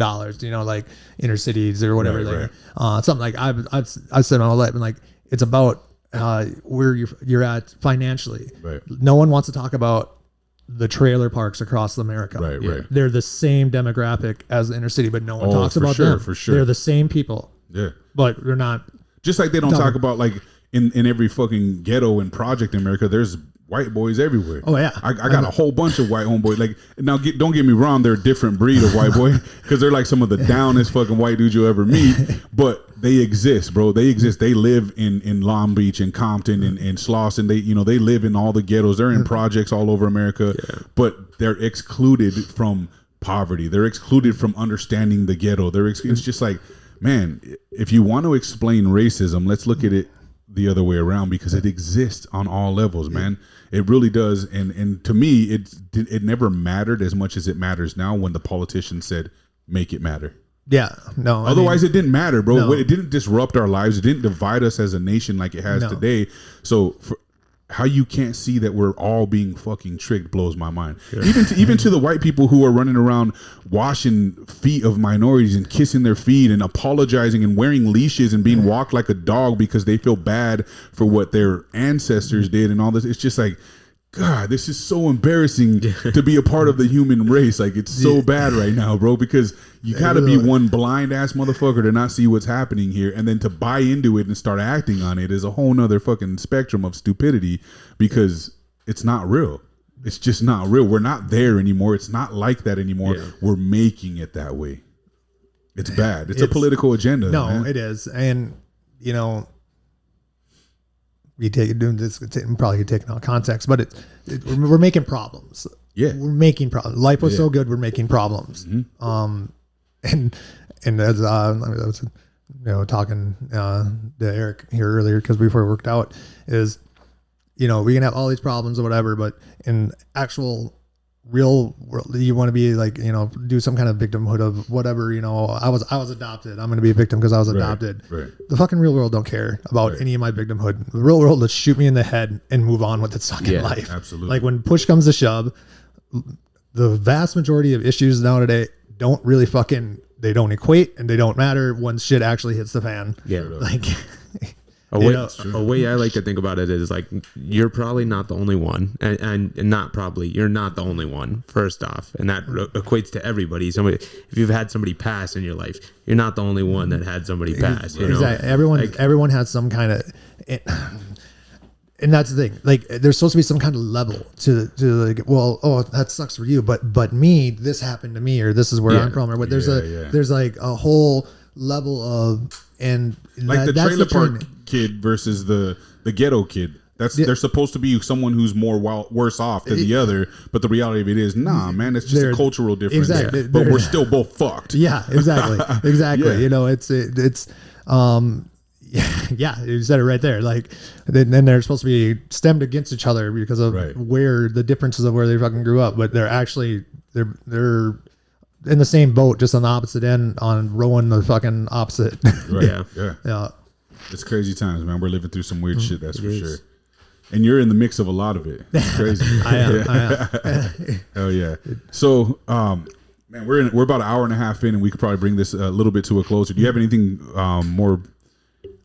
like inner cities or whatever, something like I've said my whole life, and like it's about where you're at financially. Right. No one wants to talk about the trailer parks across America. Right. They're the same demographic as the inner city, but no one talks about them. For sure. They're the same people. Yeah. But they're not. Just like they don't talk about like in every fucking ghetto and project in America, there's white boys everywhere. Oh yeah. I got a whole bunch of white homeboys. Like now, don't get me wrong, they're a different breed of white boy because they're like some of the downest fucking white dudes you'll ever meet. But they exist, bro. They exist. They live in Long Beach and Compton and Slauson. They live in all the ghettos. They're in projects all over America, but they're excluded from poverty. They're excluded from understanding the ghetto. It's just like, man, if you want to explain racism, let's look at it the other way around, because it exists on all levels, man. It really does. And to me, it never mattered as much as it matters now when the politicians said, make it matter. Yeah, no. Otherwise, it didn't matter, bro. No. It didn't disrupt our lives. It didn't divide us as a nation like it has today. So how you can't see that we're all being fucking tricked blows my mind. Yeah. Even to the white people who are running around washing feet of minorities and kissing their feet and apologizing and wearing leashes and being walked like a dog because they feel bad for what their ancestors did and all this. It's just like, God, this is so embarrassing to be a part of the human race. Like, it's so bad right now, bro, because you gotta be one blind ass motherfucker to not see what's happening here, and then to buy into it and start acting on it is a whole nother fucking spectrum of stupidity, because it's not real. It's just not real. We're not there anymore. It's not like that anymore. Yeah. We're making it that way. It's bad. It's a political agenda. No, man. It is. And we take it doing this, probably taking out of context, but we're making problems. Yeah, we're making problems. Life was so good, we're making problems. Mm-hmm. And as I was talking to Eric here earlier, because before we worked out, is we can have all these problems or whatever, but in actual real world, you want to be like, do some kind of victimhood of whatever, I was adopted, I'm going to be a victim because I was adopted. Right. The fucking real world don't care about any of my victimhood. The real world, let's shoot me in the head and move on with its fucking life. Absolutely. Like when push comes to shove, the vast majority of issues nowadays don't really they don't equate and they don't matter when shit actually hits the fan. Yeah. Like a way I like to think about it is like, you're probably not the only one, and not probably, you're not the only one, first off, and that equates to everybody. If you've had somebody pass in your life, you're not the only one that had somebody pass. Exactly. Everyone has some kind of, and that's the thing. Like, there's supposed to be some kind of level to like, that sucks for you, but me, this happened to me, or this is where I'm from, or what. There's like a whole level of, and like the trailer park kid versus the ghetto kid. They're supposed to be someone who's worse off than the other, but the reality of it is, nah, man, it's just a cultural difference. Exactly, but we're still both fucked. Yeah, exactly. Yeah, you said it right there. Like, then they're supposed to be stemmed against each other because of where the differences of where they fucking grew up, but they're in the same boat, just on the opposite end, on rowing the fucking opposite. Right. Yeah. It's crazy times, man. We're living through some weird shit, that's for sure. And you're in the mix of a lot of it. It's crazy. I am. Oh yeah. So, man, we're about an hour and a half in, and we could probably bring this a little bit to a closure. Do you have anything more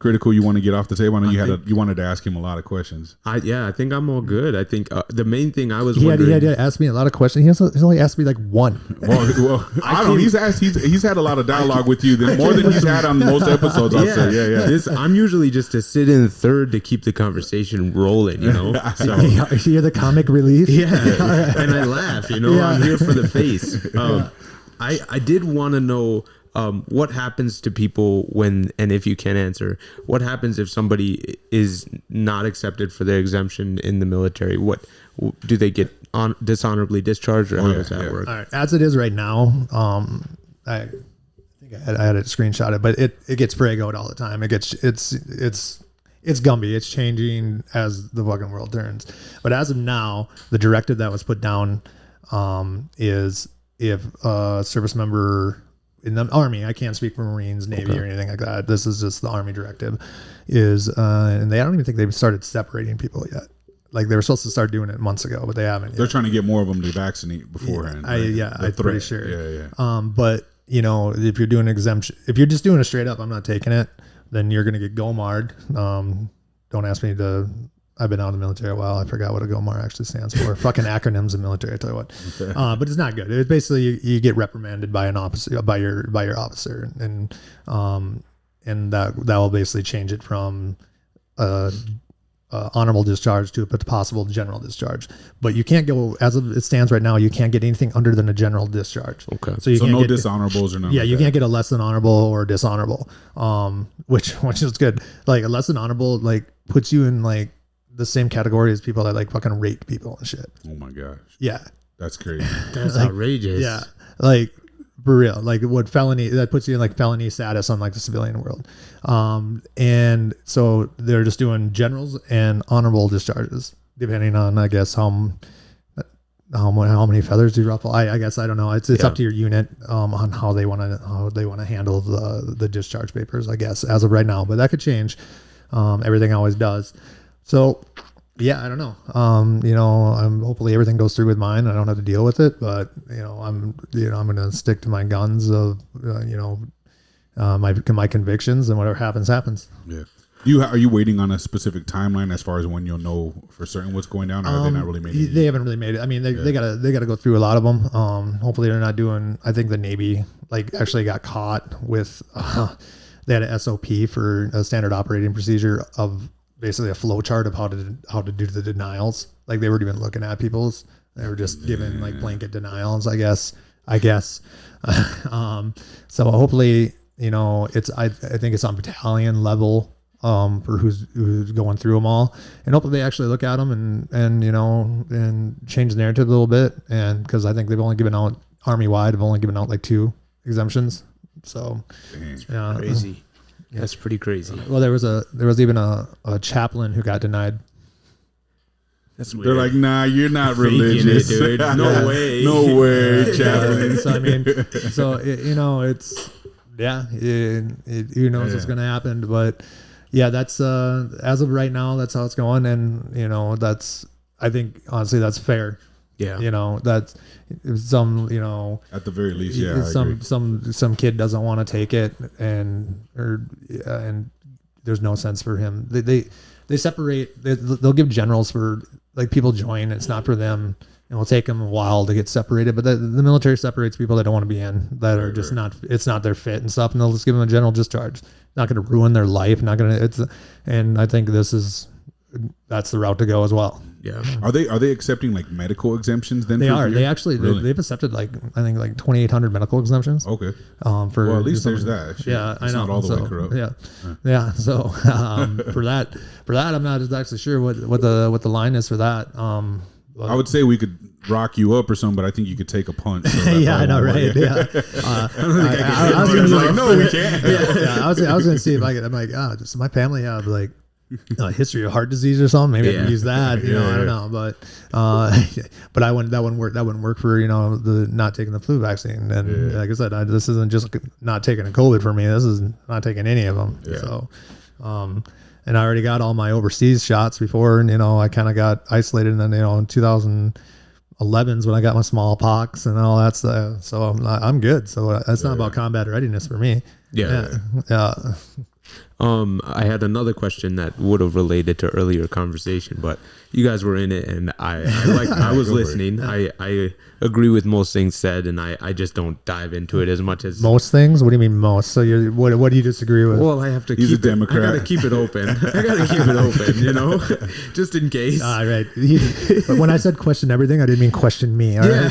critical you want to get off the table? I know you wanted to ask him a lot of questions. I think I'm all good. I think the main thing I was wondering. He had asked me a lot of questions. He's only asked me like one. Well I don't know. He's had a lot of dialogue with you more than he's had on most episodes. I'll say, yeah. I'm usually just to sit in third to keep the conversation rolling. So You're the comic relief. Yeah, and I laugh. I'm here for the face. I did want to know. What happens to people when, and if you can answer, what happens if somebody is not accepted for their exemption in the military? What do they get dishonorably discharged, or how does that work? All right. As it is right now, I think I had it screenshotted, but it gets Pragoed all the time. It's Gumby. It's changing as the fucking world turns. But as of now, the directive that was put down is if a service member in the Army, I can't speak for Marines, Navy, or anything like that. This is just the Army directive. And I don't even think they've started separating people yet. Like they were supposed to start doing it months ago, but they haven't yet. They're trying to get more of them to vaccinate beforehand. I'm pretty sure. Yeah. But if you're doing exemption, if you're just doing it straight up, I'm not taking it, then you're going to get GOMAR'd. Don't ask me to. I've been out of the military a while. I forgot what a GOMAR actually stands for. Fucking acronyms in military, I tell you what. Okay. But it's not good. It's basically you get reprimanded by an officer, by your officer, and that will basically change it from honorable discharge to a possible general discharge. But you can't go, as it stands right now, you can't get anything under than a general discharge. Okay. So no dishonorables or nothing. Yeah, you can't get a less than honorable or dishonorable. Which is good. Like a less than honorable puts you in the same category as people that fucking rape people and shit. Oh my gosh. Yeah. That's crazy. That's outrageous. Yeah. For real. What felony, that puts you in felony status on the civilian world. And so they're just doing generals and honorable discharges, depending on, I guess, how many feathers do you ruffle. I guess, I don't know. It's up to your unit, on how they want to handle the discharge papers, I guess, as of right now, but that could change. Everything always does. So, yeah, I don't know. Hopefully everything goes through with mine. I don't have to deal with it, but I'm going to stick to my guns of, my convictions, and whatever happens, happens. Yeah. Are you waiting on a specific timeline as far as when you'll know for certain what's going down, or have they not really made it? They haven't really made it. I mean, they gotta go through a lot of them. Hopefully they're not doing. I think the Navy actually got caught with. They had an SOP for a standard operating procedure of basically a flow chart of how to do the denials. They were even looking at people's. They were just giving blanket denials, I guess. So hopefully, it's I think it's on battalion level. For who's going through them all, and hopefully they actually look at them and change the narrative a little bit, and because I think they've only given out Army wide, have only given out 2 exemptions, so crazy. That's pretty crazy. Well, there was even a chaplain who got denied. That's weird. They're like, nah, you're not religious, dude. No way, no way, chaplain. So I mean, it's who knows what's going to happen, but. Yeah, that's as of right now, that's how it's going, and that's, I think, honestly, that's fair. Yeah, that's some at the very least, some kid doesn't want to take it, and there's no sense for him. They separate. They'll give generals for people join. It's not for them. And it'll take them a while to get separated, but the military separates people that don't want to be in, that are just not, it's not their fit and stuff, and they'll just give them a general discharge. Not going to ruin their life. And I think that's the route to go as well. Yeah. Are they accepting medical exemptions then? They are. They actually, they've accepted I think 2,800 medical exemptions. Okay. Well, at least there's that. Shit. Yeah, I know. Not all the way corrupt. Yeah. So for that, I'm not actually sure what the line is for that. I would say we could rock you up or something, but I think you could take a punch. So yeah, I know, right? Yeah. I was gonna be no, we can't. Yeah. I was gonna see if I could. I'm does my family have a history of heart disease or something? Maybe I can use that. I don't know, but that wouldn't work. That wouldn't work for the not taking the flu vaccine. And like I said, this isn't just not taking a COVID for me. This is not taking any of them. Yeah. So, and I already got all my overseas shots before, and I kind of got isolated, and then in 2011's when I got my smallpox and all that stuff. So I'm good. So that's not about combat readiness for me. Yeah. I had another question that would have related to earlier conversation, but you guys were in it, and I was listening. I agree with most things said, and I just don't dive into it as much as most things. What do you mean most? So what do you disagree with? Well, I have to. He's a Democrat. I gotta keep it open. Just in case. All right. But when I said question everything, I didn't mean question me. All right.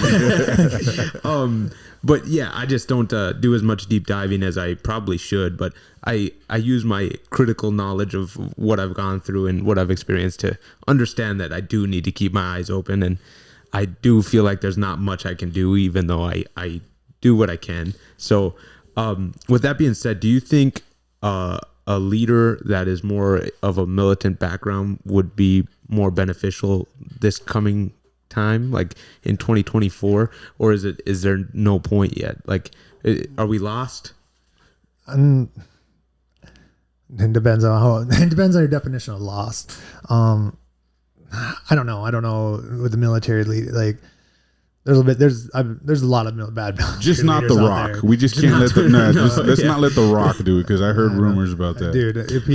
But yeah, I just don't do as much deep diving as I probably should. But I use my critical knowledge of what I've gone through and what I've experienced to understand that I do need to keep my eyes open. And I do feel like there's not much I can do, even though I do what I can. So with that being said, do you think a leader that is more of a militant background would be more beneficial this coming time, like in 2024, or is there no point yet? Like, are we lost? It depends on your definition of lost. I don't know with the military lead, like there's a lot of bad just not the Rock. We just can't let let's not let the Rock do it, because I heard rumors about that. Dude, if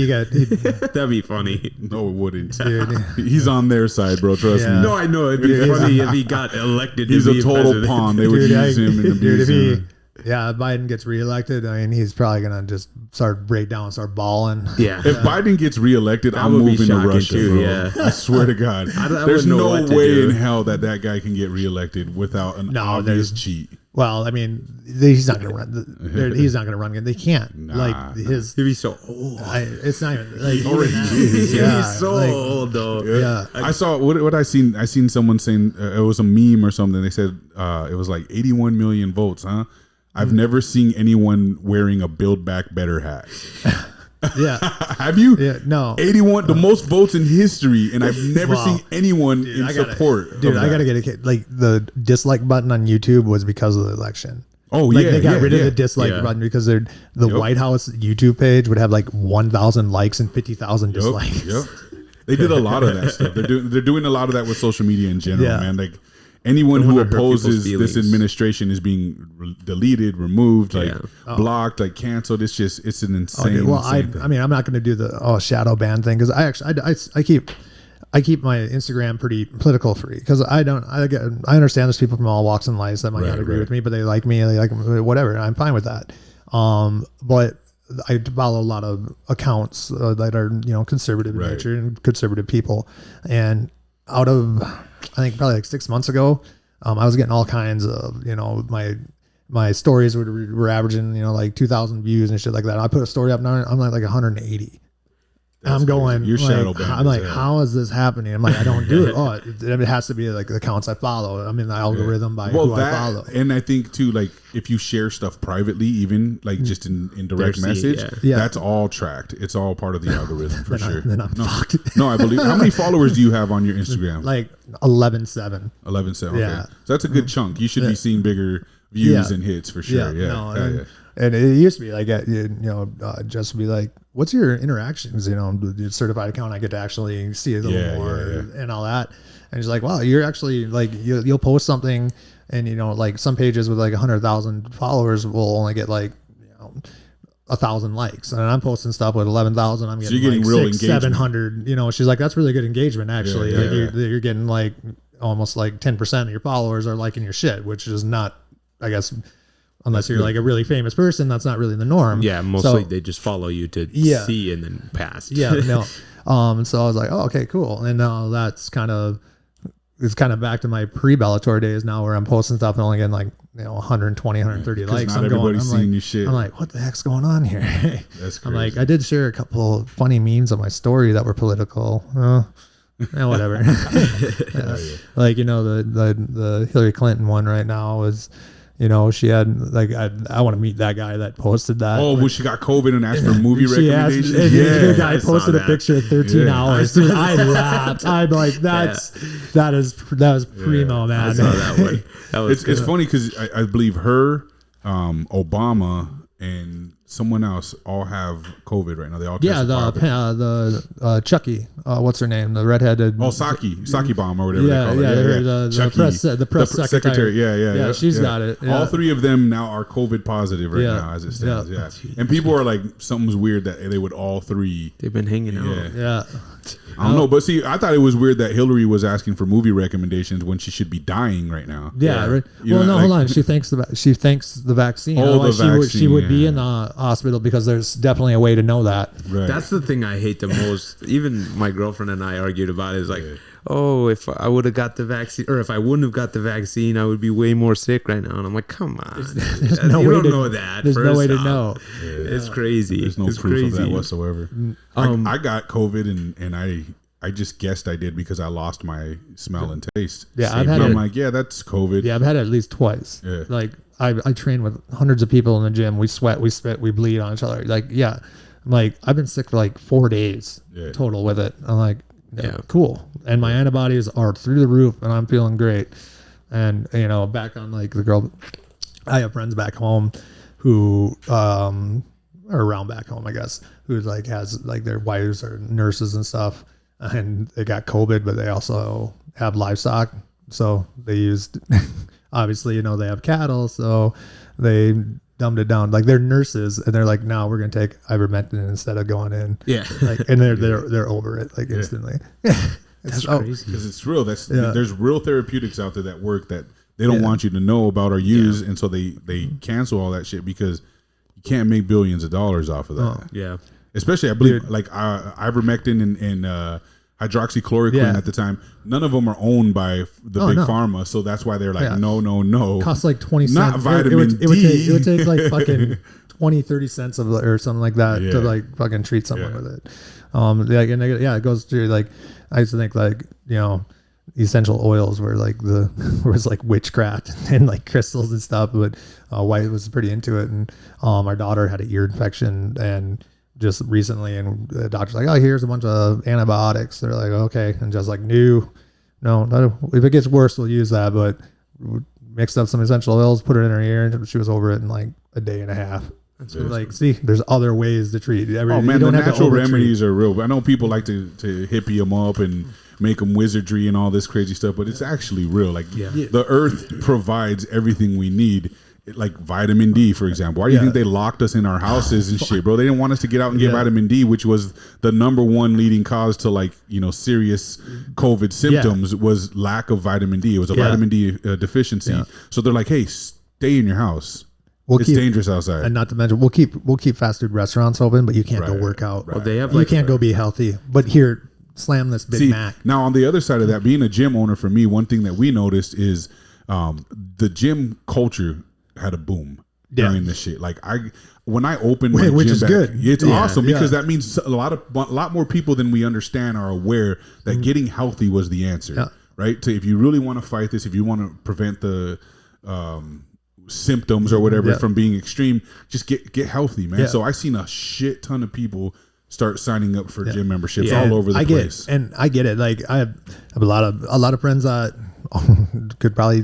that'd be funny. No, it wouldn't. Dude, he's on their side, bro. Trust me. No, I know it'd be funny if he got elected. He's a total pawn. They would use him in the if Biden gets reelected, I mean, he's probably gonna just start bawling. Yeah. If Biden gets reelected, I'm moving to Russia, too, bro. Yeah. I swear to God. There's no way in hell that guy can get reelected without an obvious cheat. Well, I mean, he's not gonna run. He's not gonna run. They can't. He'd be so old. It's not even like he's so old though. Yeah. I saw what I seen. I seen someone saying it was a meme or something. They said it was like 81 million votes, huh? I've never seen anyone wearing a Build Back Better hat. Yeah. Have you? Yeah, no. 81, the most votes in history, and I've never seen anyone in support. Dude, I gotta get it. Like the dislike button on YouTube was because of the election. Oh, like, yeah. They got rid of the dislike button because the White House YouTube page would have like 1,000 likes and 50,000 dislikes. Yep. They did a lot of that stuff. They're doing a lot of like social media in general, man. Like, anyone who opposes this administration is being deleted, removed, blocked, like canceled. It's an insane. Well, insane thing. I mean, I'm not going to do the shadow ban thing, because I keep my Instagram pretty political free, because I understand there's people from all walks in life that might not agree with me, but they like me, they like whatever, and I'm fine with that. But I follow a lot of accounts that are conservative in nature and conservative people, and out of, I think probably like 6 months ago, I was getting all kinds of, my stories were averaging, like 2,000 views and shit like that. I put a story up now, I'm like 180. I'm going, you're shadow banned. I'm like, how is this happening? I'm like, I don't do it. It has to be like the accounts I follow. I'm in the algorithm by who I follow. And I think too, like if you share stuff privately, even like just in direct message, that's all tracked. It's all part of the algorithm for sure. Then I'm fucked. No, I believe. How many followers do you have on your Instagram? Like 11,700. 11,700. Okay. So that's a good chunk. You should be seeing bigger views and hits for sure. Yeah. And it used to be like, just be like, what's your interactions? The certified account, I get to actually see a little more and all that. And it's like, wow, you're actually like, you'll post something, and like some pages with like 100,000 followers will only get like 1,000 likes, and I'm posting stuff with 11,000. I'm getting, like real 700. She's like, that's really good engagement actually. You're getting like almost like 10% of your followers are liking your shit, which is not, I guess. Unless you're like a really famous person, that's not really the norm. Yeah, mostly they just follow you to see and then pass. Yeah, no. So I was like, oh, okay, cool. And now it's kind of back to my pre-Bellator days now, where I'm posting stuff and only getting like 120, 130 likes. Not everybody's seeing your shit. I'm like, what the heck's going on here? That's crazy. I'm like, I did share a couple funny memes on my story that were political. Whatever. Like the Hillary Clinton one right now is. She had like, I want to meet that guy that posted that. Oh, when she got COVID and asked for movie recommendations. The guy posted a picture of 13 hours. Dude, I laughed. I'm like, that was primo, man. I saw that one. It's funny because I believe her, Obama, and someone else all have COVID right now. They all the Chucky, what's her name? The redheaded. Oh, Saki Bomb or whatever they call it. The press secretary. Yeah. She's got it. Yeah. All three of them now are COVID positive right now as it stands. Yeah. And people are like, something's weird that they would all three. They've been hanging out. Yeah. I don't know, but see, I thought it was weird that Hillary was asking for movie recommendations when she should be dying right now. Yeah, right. Hold on. She thanks the vaccine. Otherwise, she would be in the hospital because there's definitely a way to know that. Right. That's the thing I hate the most. Even my girlfriend and I argued about it. It's like, oh, if I would have got the vaccine, or if I wouldn't have got the vaccine, I would be way more sick right now. And I'm like, come on, there's no way to know that. There's no way to know. It's crazy. There's no proof of that whatsoever. I got COVID and I just guessed I did because I lost my smell and taste. Yeah, I'm like, that's COVID. Yeah, I've had it at least twice. Yeah. Like I train with hundreds of people in the gym. We sweat, we spit, we bleed on each other. Like, yeah, I'm like, I've been sick for like 4 days total with it. I'm like, cool. And my antibodies are through the roof and I'm feeling great. And, back on like the girl, I have friends back home who, or around back home, I guess, who like has like their wives are nurses and stuff. And they got COVID, but they also have livestock. So they used, obviously, they have cattle. So they dumbed it down. Like they're nurses and they're like, no, we're going to take ivermectin instead of going in. Yeah. Like, and they're over it like instantly. That's crazy. Because it's real. There's real therapeutics out there that work that they don't want you to know about or use. And so they cancel all that shit because you can't make billions of dollars off of that. Yeah. Especially, I believe, like ivermectin and hydroxychloroquine at the time. None of them are owned by the big pharma, so that's why they're like, no. Costs like 20 cents. Not vitamin D. It would take like fucking 20, 30 cents or something like that to like fucking treat someone with it. It goes through like, I used to think like, essential oils were like was like witchcraft and like crystals and stuff, but White was pretty into it, and our daughter had an ear infection and just recently, and the doctor's like, oh, here's a bunch of antibiotics. They're like, okay, and just like, no, if it gets worse, we'll use that, but mixed up some essential oils, put it in her ear, and she was over it in like a day and a half. So like, see, there's other ways to treat. The natural remedies are real. I know people like to hippie them up and make them wizardry and all this crazy stuff, but it's actually real. Like the earth provides everything we need. Like vitamin D, for example. Why do you think they locked us in our houses and shit, bro? They didn't want us to get out and get vitamin D, which was the number one leading cause to like, serious COVID symptoms was lack of vitamin D. It was a vitamin D deficiency. Yeah. So they're like, hey, stay in your house. It's dangerous outside. And not to mention, we'll keep fast food restaurants open, but you can't go work out. Well, they have you can't go be healthy. But here, slam this Big Mac. Now on the other side of that, being a gym owner, for me, one thing that we noticed is the gym culture had a boom during this shit. Like when I opened my which gym is back, good. It's awesome because that means a lot more people than we understand are aware that getting healthy was the answer, right? So if you really want to fight this, if you want to prevent the symptoms or whatever from being extreme, just get healthy, man. So I seen a shit ton of people start signing up for gym memberships all over the place. I get it. Like I have a lot of friends that could probably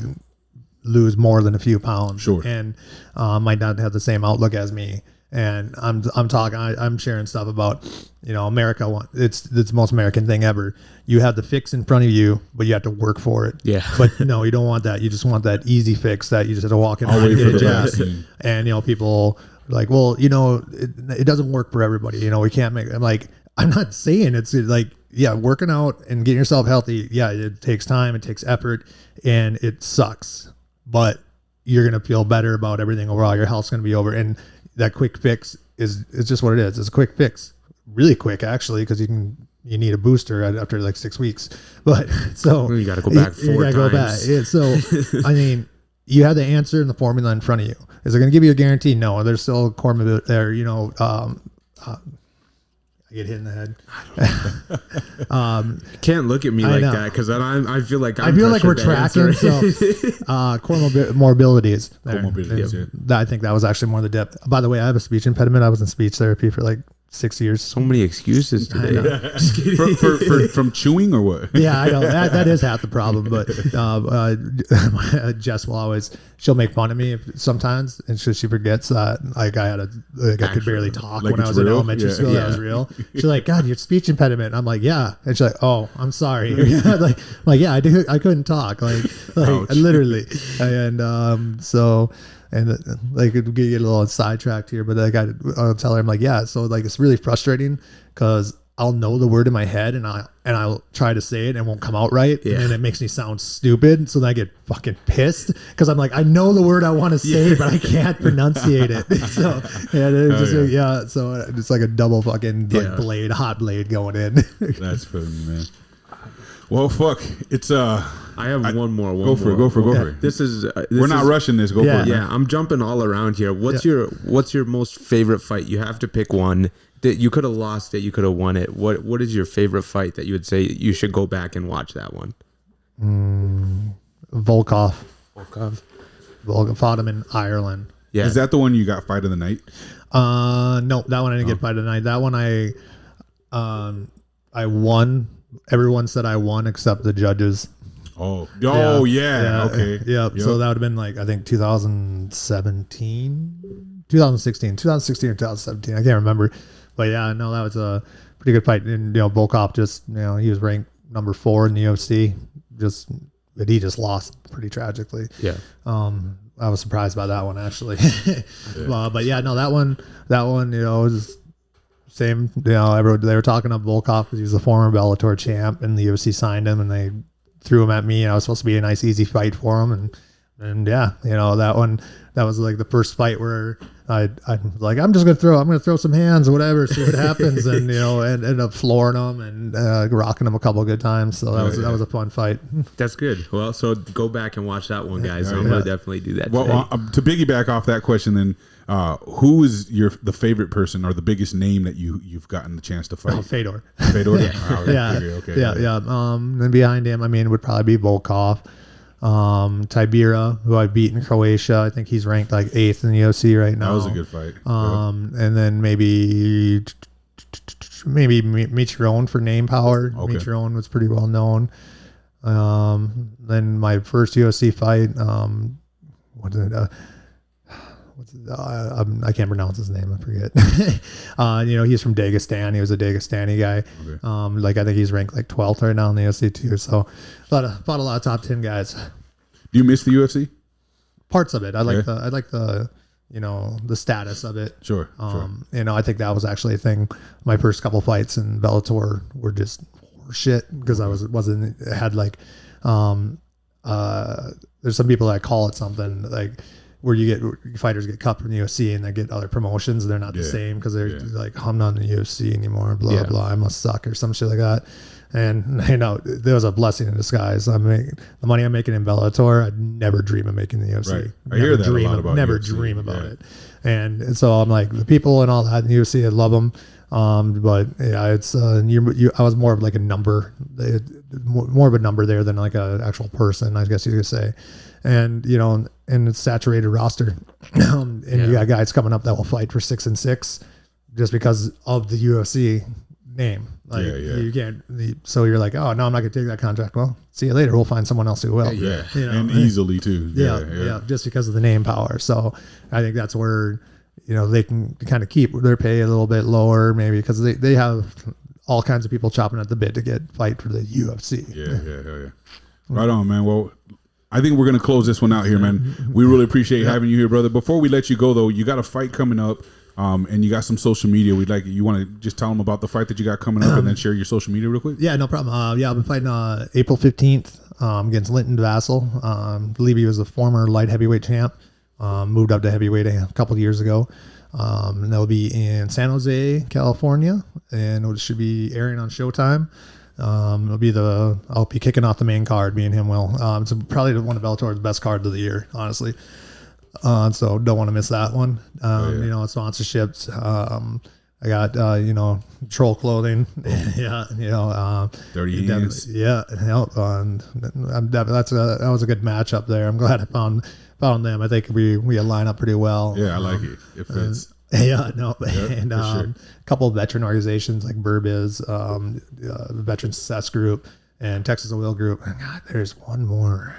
lose more than a few pounds. Sure. And might not have the same outlook as me. And I'm sharing stuff about, America. It's the most American thing ever. You have the fix in front of you, but you have to work for it. Yeah. But no, you don't want that. You just want that easy fix that you just have to walk in and get a jab. And people are like, well, it doesn't work for everybody. We can't make. I'm like, I'm not saying it's like, working out and getting yourself healthy. Yeah, it takes time, it takes effort, and it sucks. But you're going to feel better about everything overall. Your health's going to be over. And that quick fix is just what it is. It's a quick fix. Really quick, actually, because you need a booster after like 6 weeks. But so you got to go back 4 times. Go back. Yeah, so, I mean, you have the answer and the formula in front of you. Is it going to give you a guarantee? No. There's still a core there, I get hit in the head. Can't look at me like that because I feel like we're tracking. So, core morbidities. Core morbidities. I think that was actually more the depth. By the way, I have a speech impediment. I was in speech therapy for like 6 years. So many excuses today. From chewing or what? Yeah, I know that is half the problem. But Jess will always, she'll make fun of me sometimes, and she forgets that I could barely talk when I was in elementary school. That was real. She's like, God, your speech impediment. And I'm like, yeah, and she's like, oh, I'm sorry. like yeah, I couldn't talk, like literally, and so. And like it get a little sidetracked here, but like I'll tell her, I'm like, yeah. So like it's really frustrating because I'll know the word in my head and I'll try to say it and it won't come out right, and then it makes me sound stupid. So then I get fucking pissed because I'm like, I know the word I want to say, but I can't pronunciate it. So so it's like a double fucking like hot blade going in. That's funny, man. Well, fuck. It's I have one more. Go for it. This is. We're not rushing this. Go for it. Yeah, I'm jumping all around here. What's your most favorite fight? You have to pick one. That you could have lost it, you could have won it. What is your favorite fight that you would say you should go back and watch that one? Volkov fought him in Ireland. Yeah. Is that the one you got fight of the night? No, that one I didn't get fight of the night. That one I won. Everyone said I won except the judges. Okay. Yeah. So that would have been like, I think 2016 or 2017. I can't remember. But yeah, no, that was a pretty good fight. And, Volkov just, he was ranked number 4 in the UFC. But he just lost pretty tragically. Yeah. I was surprised by that one, actually. But yeah, no, that one, was same. They were talking up Volkov because he was a former Bellator champ, and the UFC signed him, and they threw him at me, and I was supposed to be a nice, easy fight for him. And yeah, that one, that was like the first fight where I was like, I'm going to throw some hands or whatever, see what happens. And, and ended up flooring him and rocking him a couple of good times. So that was a fun fight. That's good. Well, so go back and watch that one, guys. I'm going to definitely do that. Well, to piggyback off that question, then, who is the favorite person or the biggest name that you've gotten the chance to fight? Oh, Fedor. Fedor? Yeah. Then behind him, it would probably be Volkov. Tibera, who I beat in Croatia. I think he's ranked like 8th in the UFC right now. That was a good fight. And then maybe Mitrione for name power. Okay. Mitrione was pretty well known. Then my first UFC fight, I can't pronounce his name. I forget. He's from Dagestan. He was a Dagestani guy. Okay. I think he's ranked like 12th right now in the UFC too. So fought a lot of top 10 guys. Do you miss the UFC? Parts of it. I like the the status of it. Sure. I think that was actually a thing. My first couple fights in Bellator were just shit because I had like there's some people that call it something like where fighters get cut from the UFC and they get other promotions and they're not the same because they're like, I'm not in the UFC anymore, blah, blah, I must suck or some shit like that. And, there was a blessing in disguise. The money I'm making in Bellator, I'd never dream of making the UFC. Right. I hear that a lot about Never UFC. Dream about it. And so I'm like, the people and all that in the UFC, I love them. But yeah, it's I was more of like a number, more of a number there than like a actual person, I guess you could say. And and it's saturated roster, you got guys coming up that will fight for 6 and 6 just because of the UFC name. You can't. So you're like, oh no, I'm not gonna take that contract. Well, see you later. We'll find someone else who will. And easily too. Yeah, just because of the name power. So I think that's where they can kind of keep their pay a little bit lower, maybe because they have all kinds of people chopping at the bit to get fight for the UFC. Yeah. Right on, man. Well, I think we're going to close this one out here, man. We really appreciate having you here, brother. Before we let you go, though, you got a fight coming up, and you got some social media. You want to just tell them about the fight that you got coming up and then share your social media real quick? Yeah, no problem. I've been fighting April 15th against Linton Vassell. I believe he was a former light heavyweight champ, moved up to heavyweight a couple of years ago. And that'll be in San Jose, California, and it should be airing on Showtime. I'll be kicking off the main card, me and him will. It's probably one of Bellator's best cards of the year, honestly. So don't want to miss that one. Sponsorships. I got troll clothing. Dirty Hands. That was a good matchup there. I'm glad I found them. I think we line up pretty well. Yeah, I like it. It fits. Yeah, no, Yep, and sure. a couple of veteran organizations like Burbiz, the Veteran Success Group, and Texas Oil Group. And God, there's one more.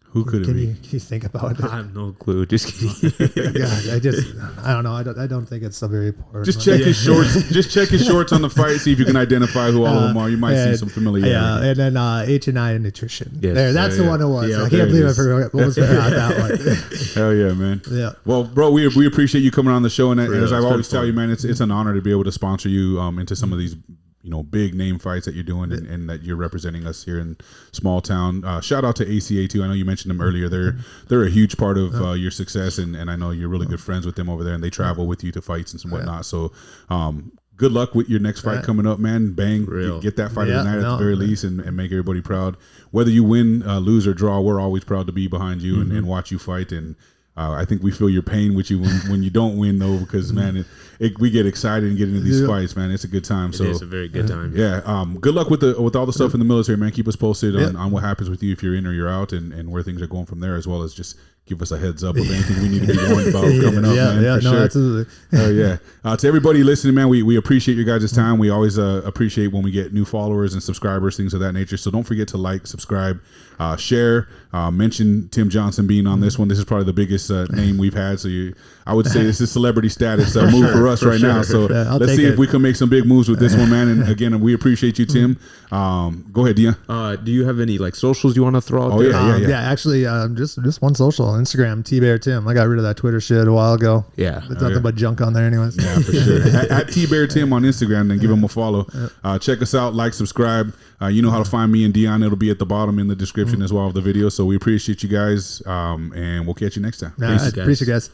Who could it be? Can you think about it? I have no clue. Just kidding. God, I don't know. I don't think it's so very important. Just check his shorts. Just check his shorts on the fight. See if you can identify who all of them are. You might see some familiarity. Yeah, and then H&I Nutrition. Yes. There, that's the one it was. Yeah, I can't believe I forgot that one. Hell yeah, man. Yeah. Well, bro, we appreciate you coming on the show, and as I it's always been tell you, man, it's an honor to be able to sponsor you into some of these big name fights that you're doing and that you're representing us here in small town. Shout out to ACA too. I know you mentioned them earlier. They're a huge part of your success, and I know you're really good friends with them over there, and they travel with you to fights and whatnot. So good luck with your next fight coming up, man. Bang, get that fight of the night at the very least, and make everybody proud. Whether you win, lose, or draw, we're always proud to be behind you and watch you fight. And I think we feel your pain with you when you don't win, though, because man, we get excited and get into these fights, man. It's a good time. It's a very good time. Yeah. Good luck with all the stuff in the military, man. Keep us posted on what happens with you if you're in or you're out, and where things are going from there, as well as just give us a heads up of anything we need to be warned about coming up, man. Yeah, sure. absolutely. Oh yeah. To everybody listening, man, we appreciate your guys' time. We always appreciate when we get new followers and subscribers, things of that nature. So don't forget to like, subscribe, share, mention Tim Johnson being on this one. This is probably the biggest name we've had. So I would say this is celebrity status move for us right now. So let's see if we can make some big moves with this one, man. And again, we appreciate you, Tim. Go ahead, Dion. Do you have any socials you want to throw out there? Yeah. Actually, just one social, Instagram, T-Bear Tim. I got rid of that Twitter shit a while ago. Yeah. There's nothing but junk on there anyways. Yeah, for sure. at T-Bear Tim on Instagram, then give him a follow. Check us out, like, subscribe. You know how to find me and Dion. It'll be at the bottom in the description as well of the video. So we appreciate you guys, and we'll catch you next time. Appreciate you guys.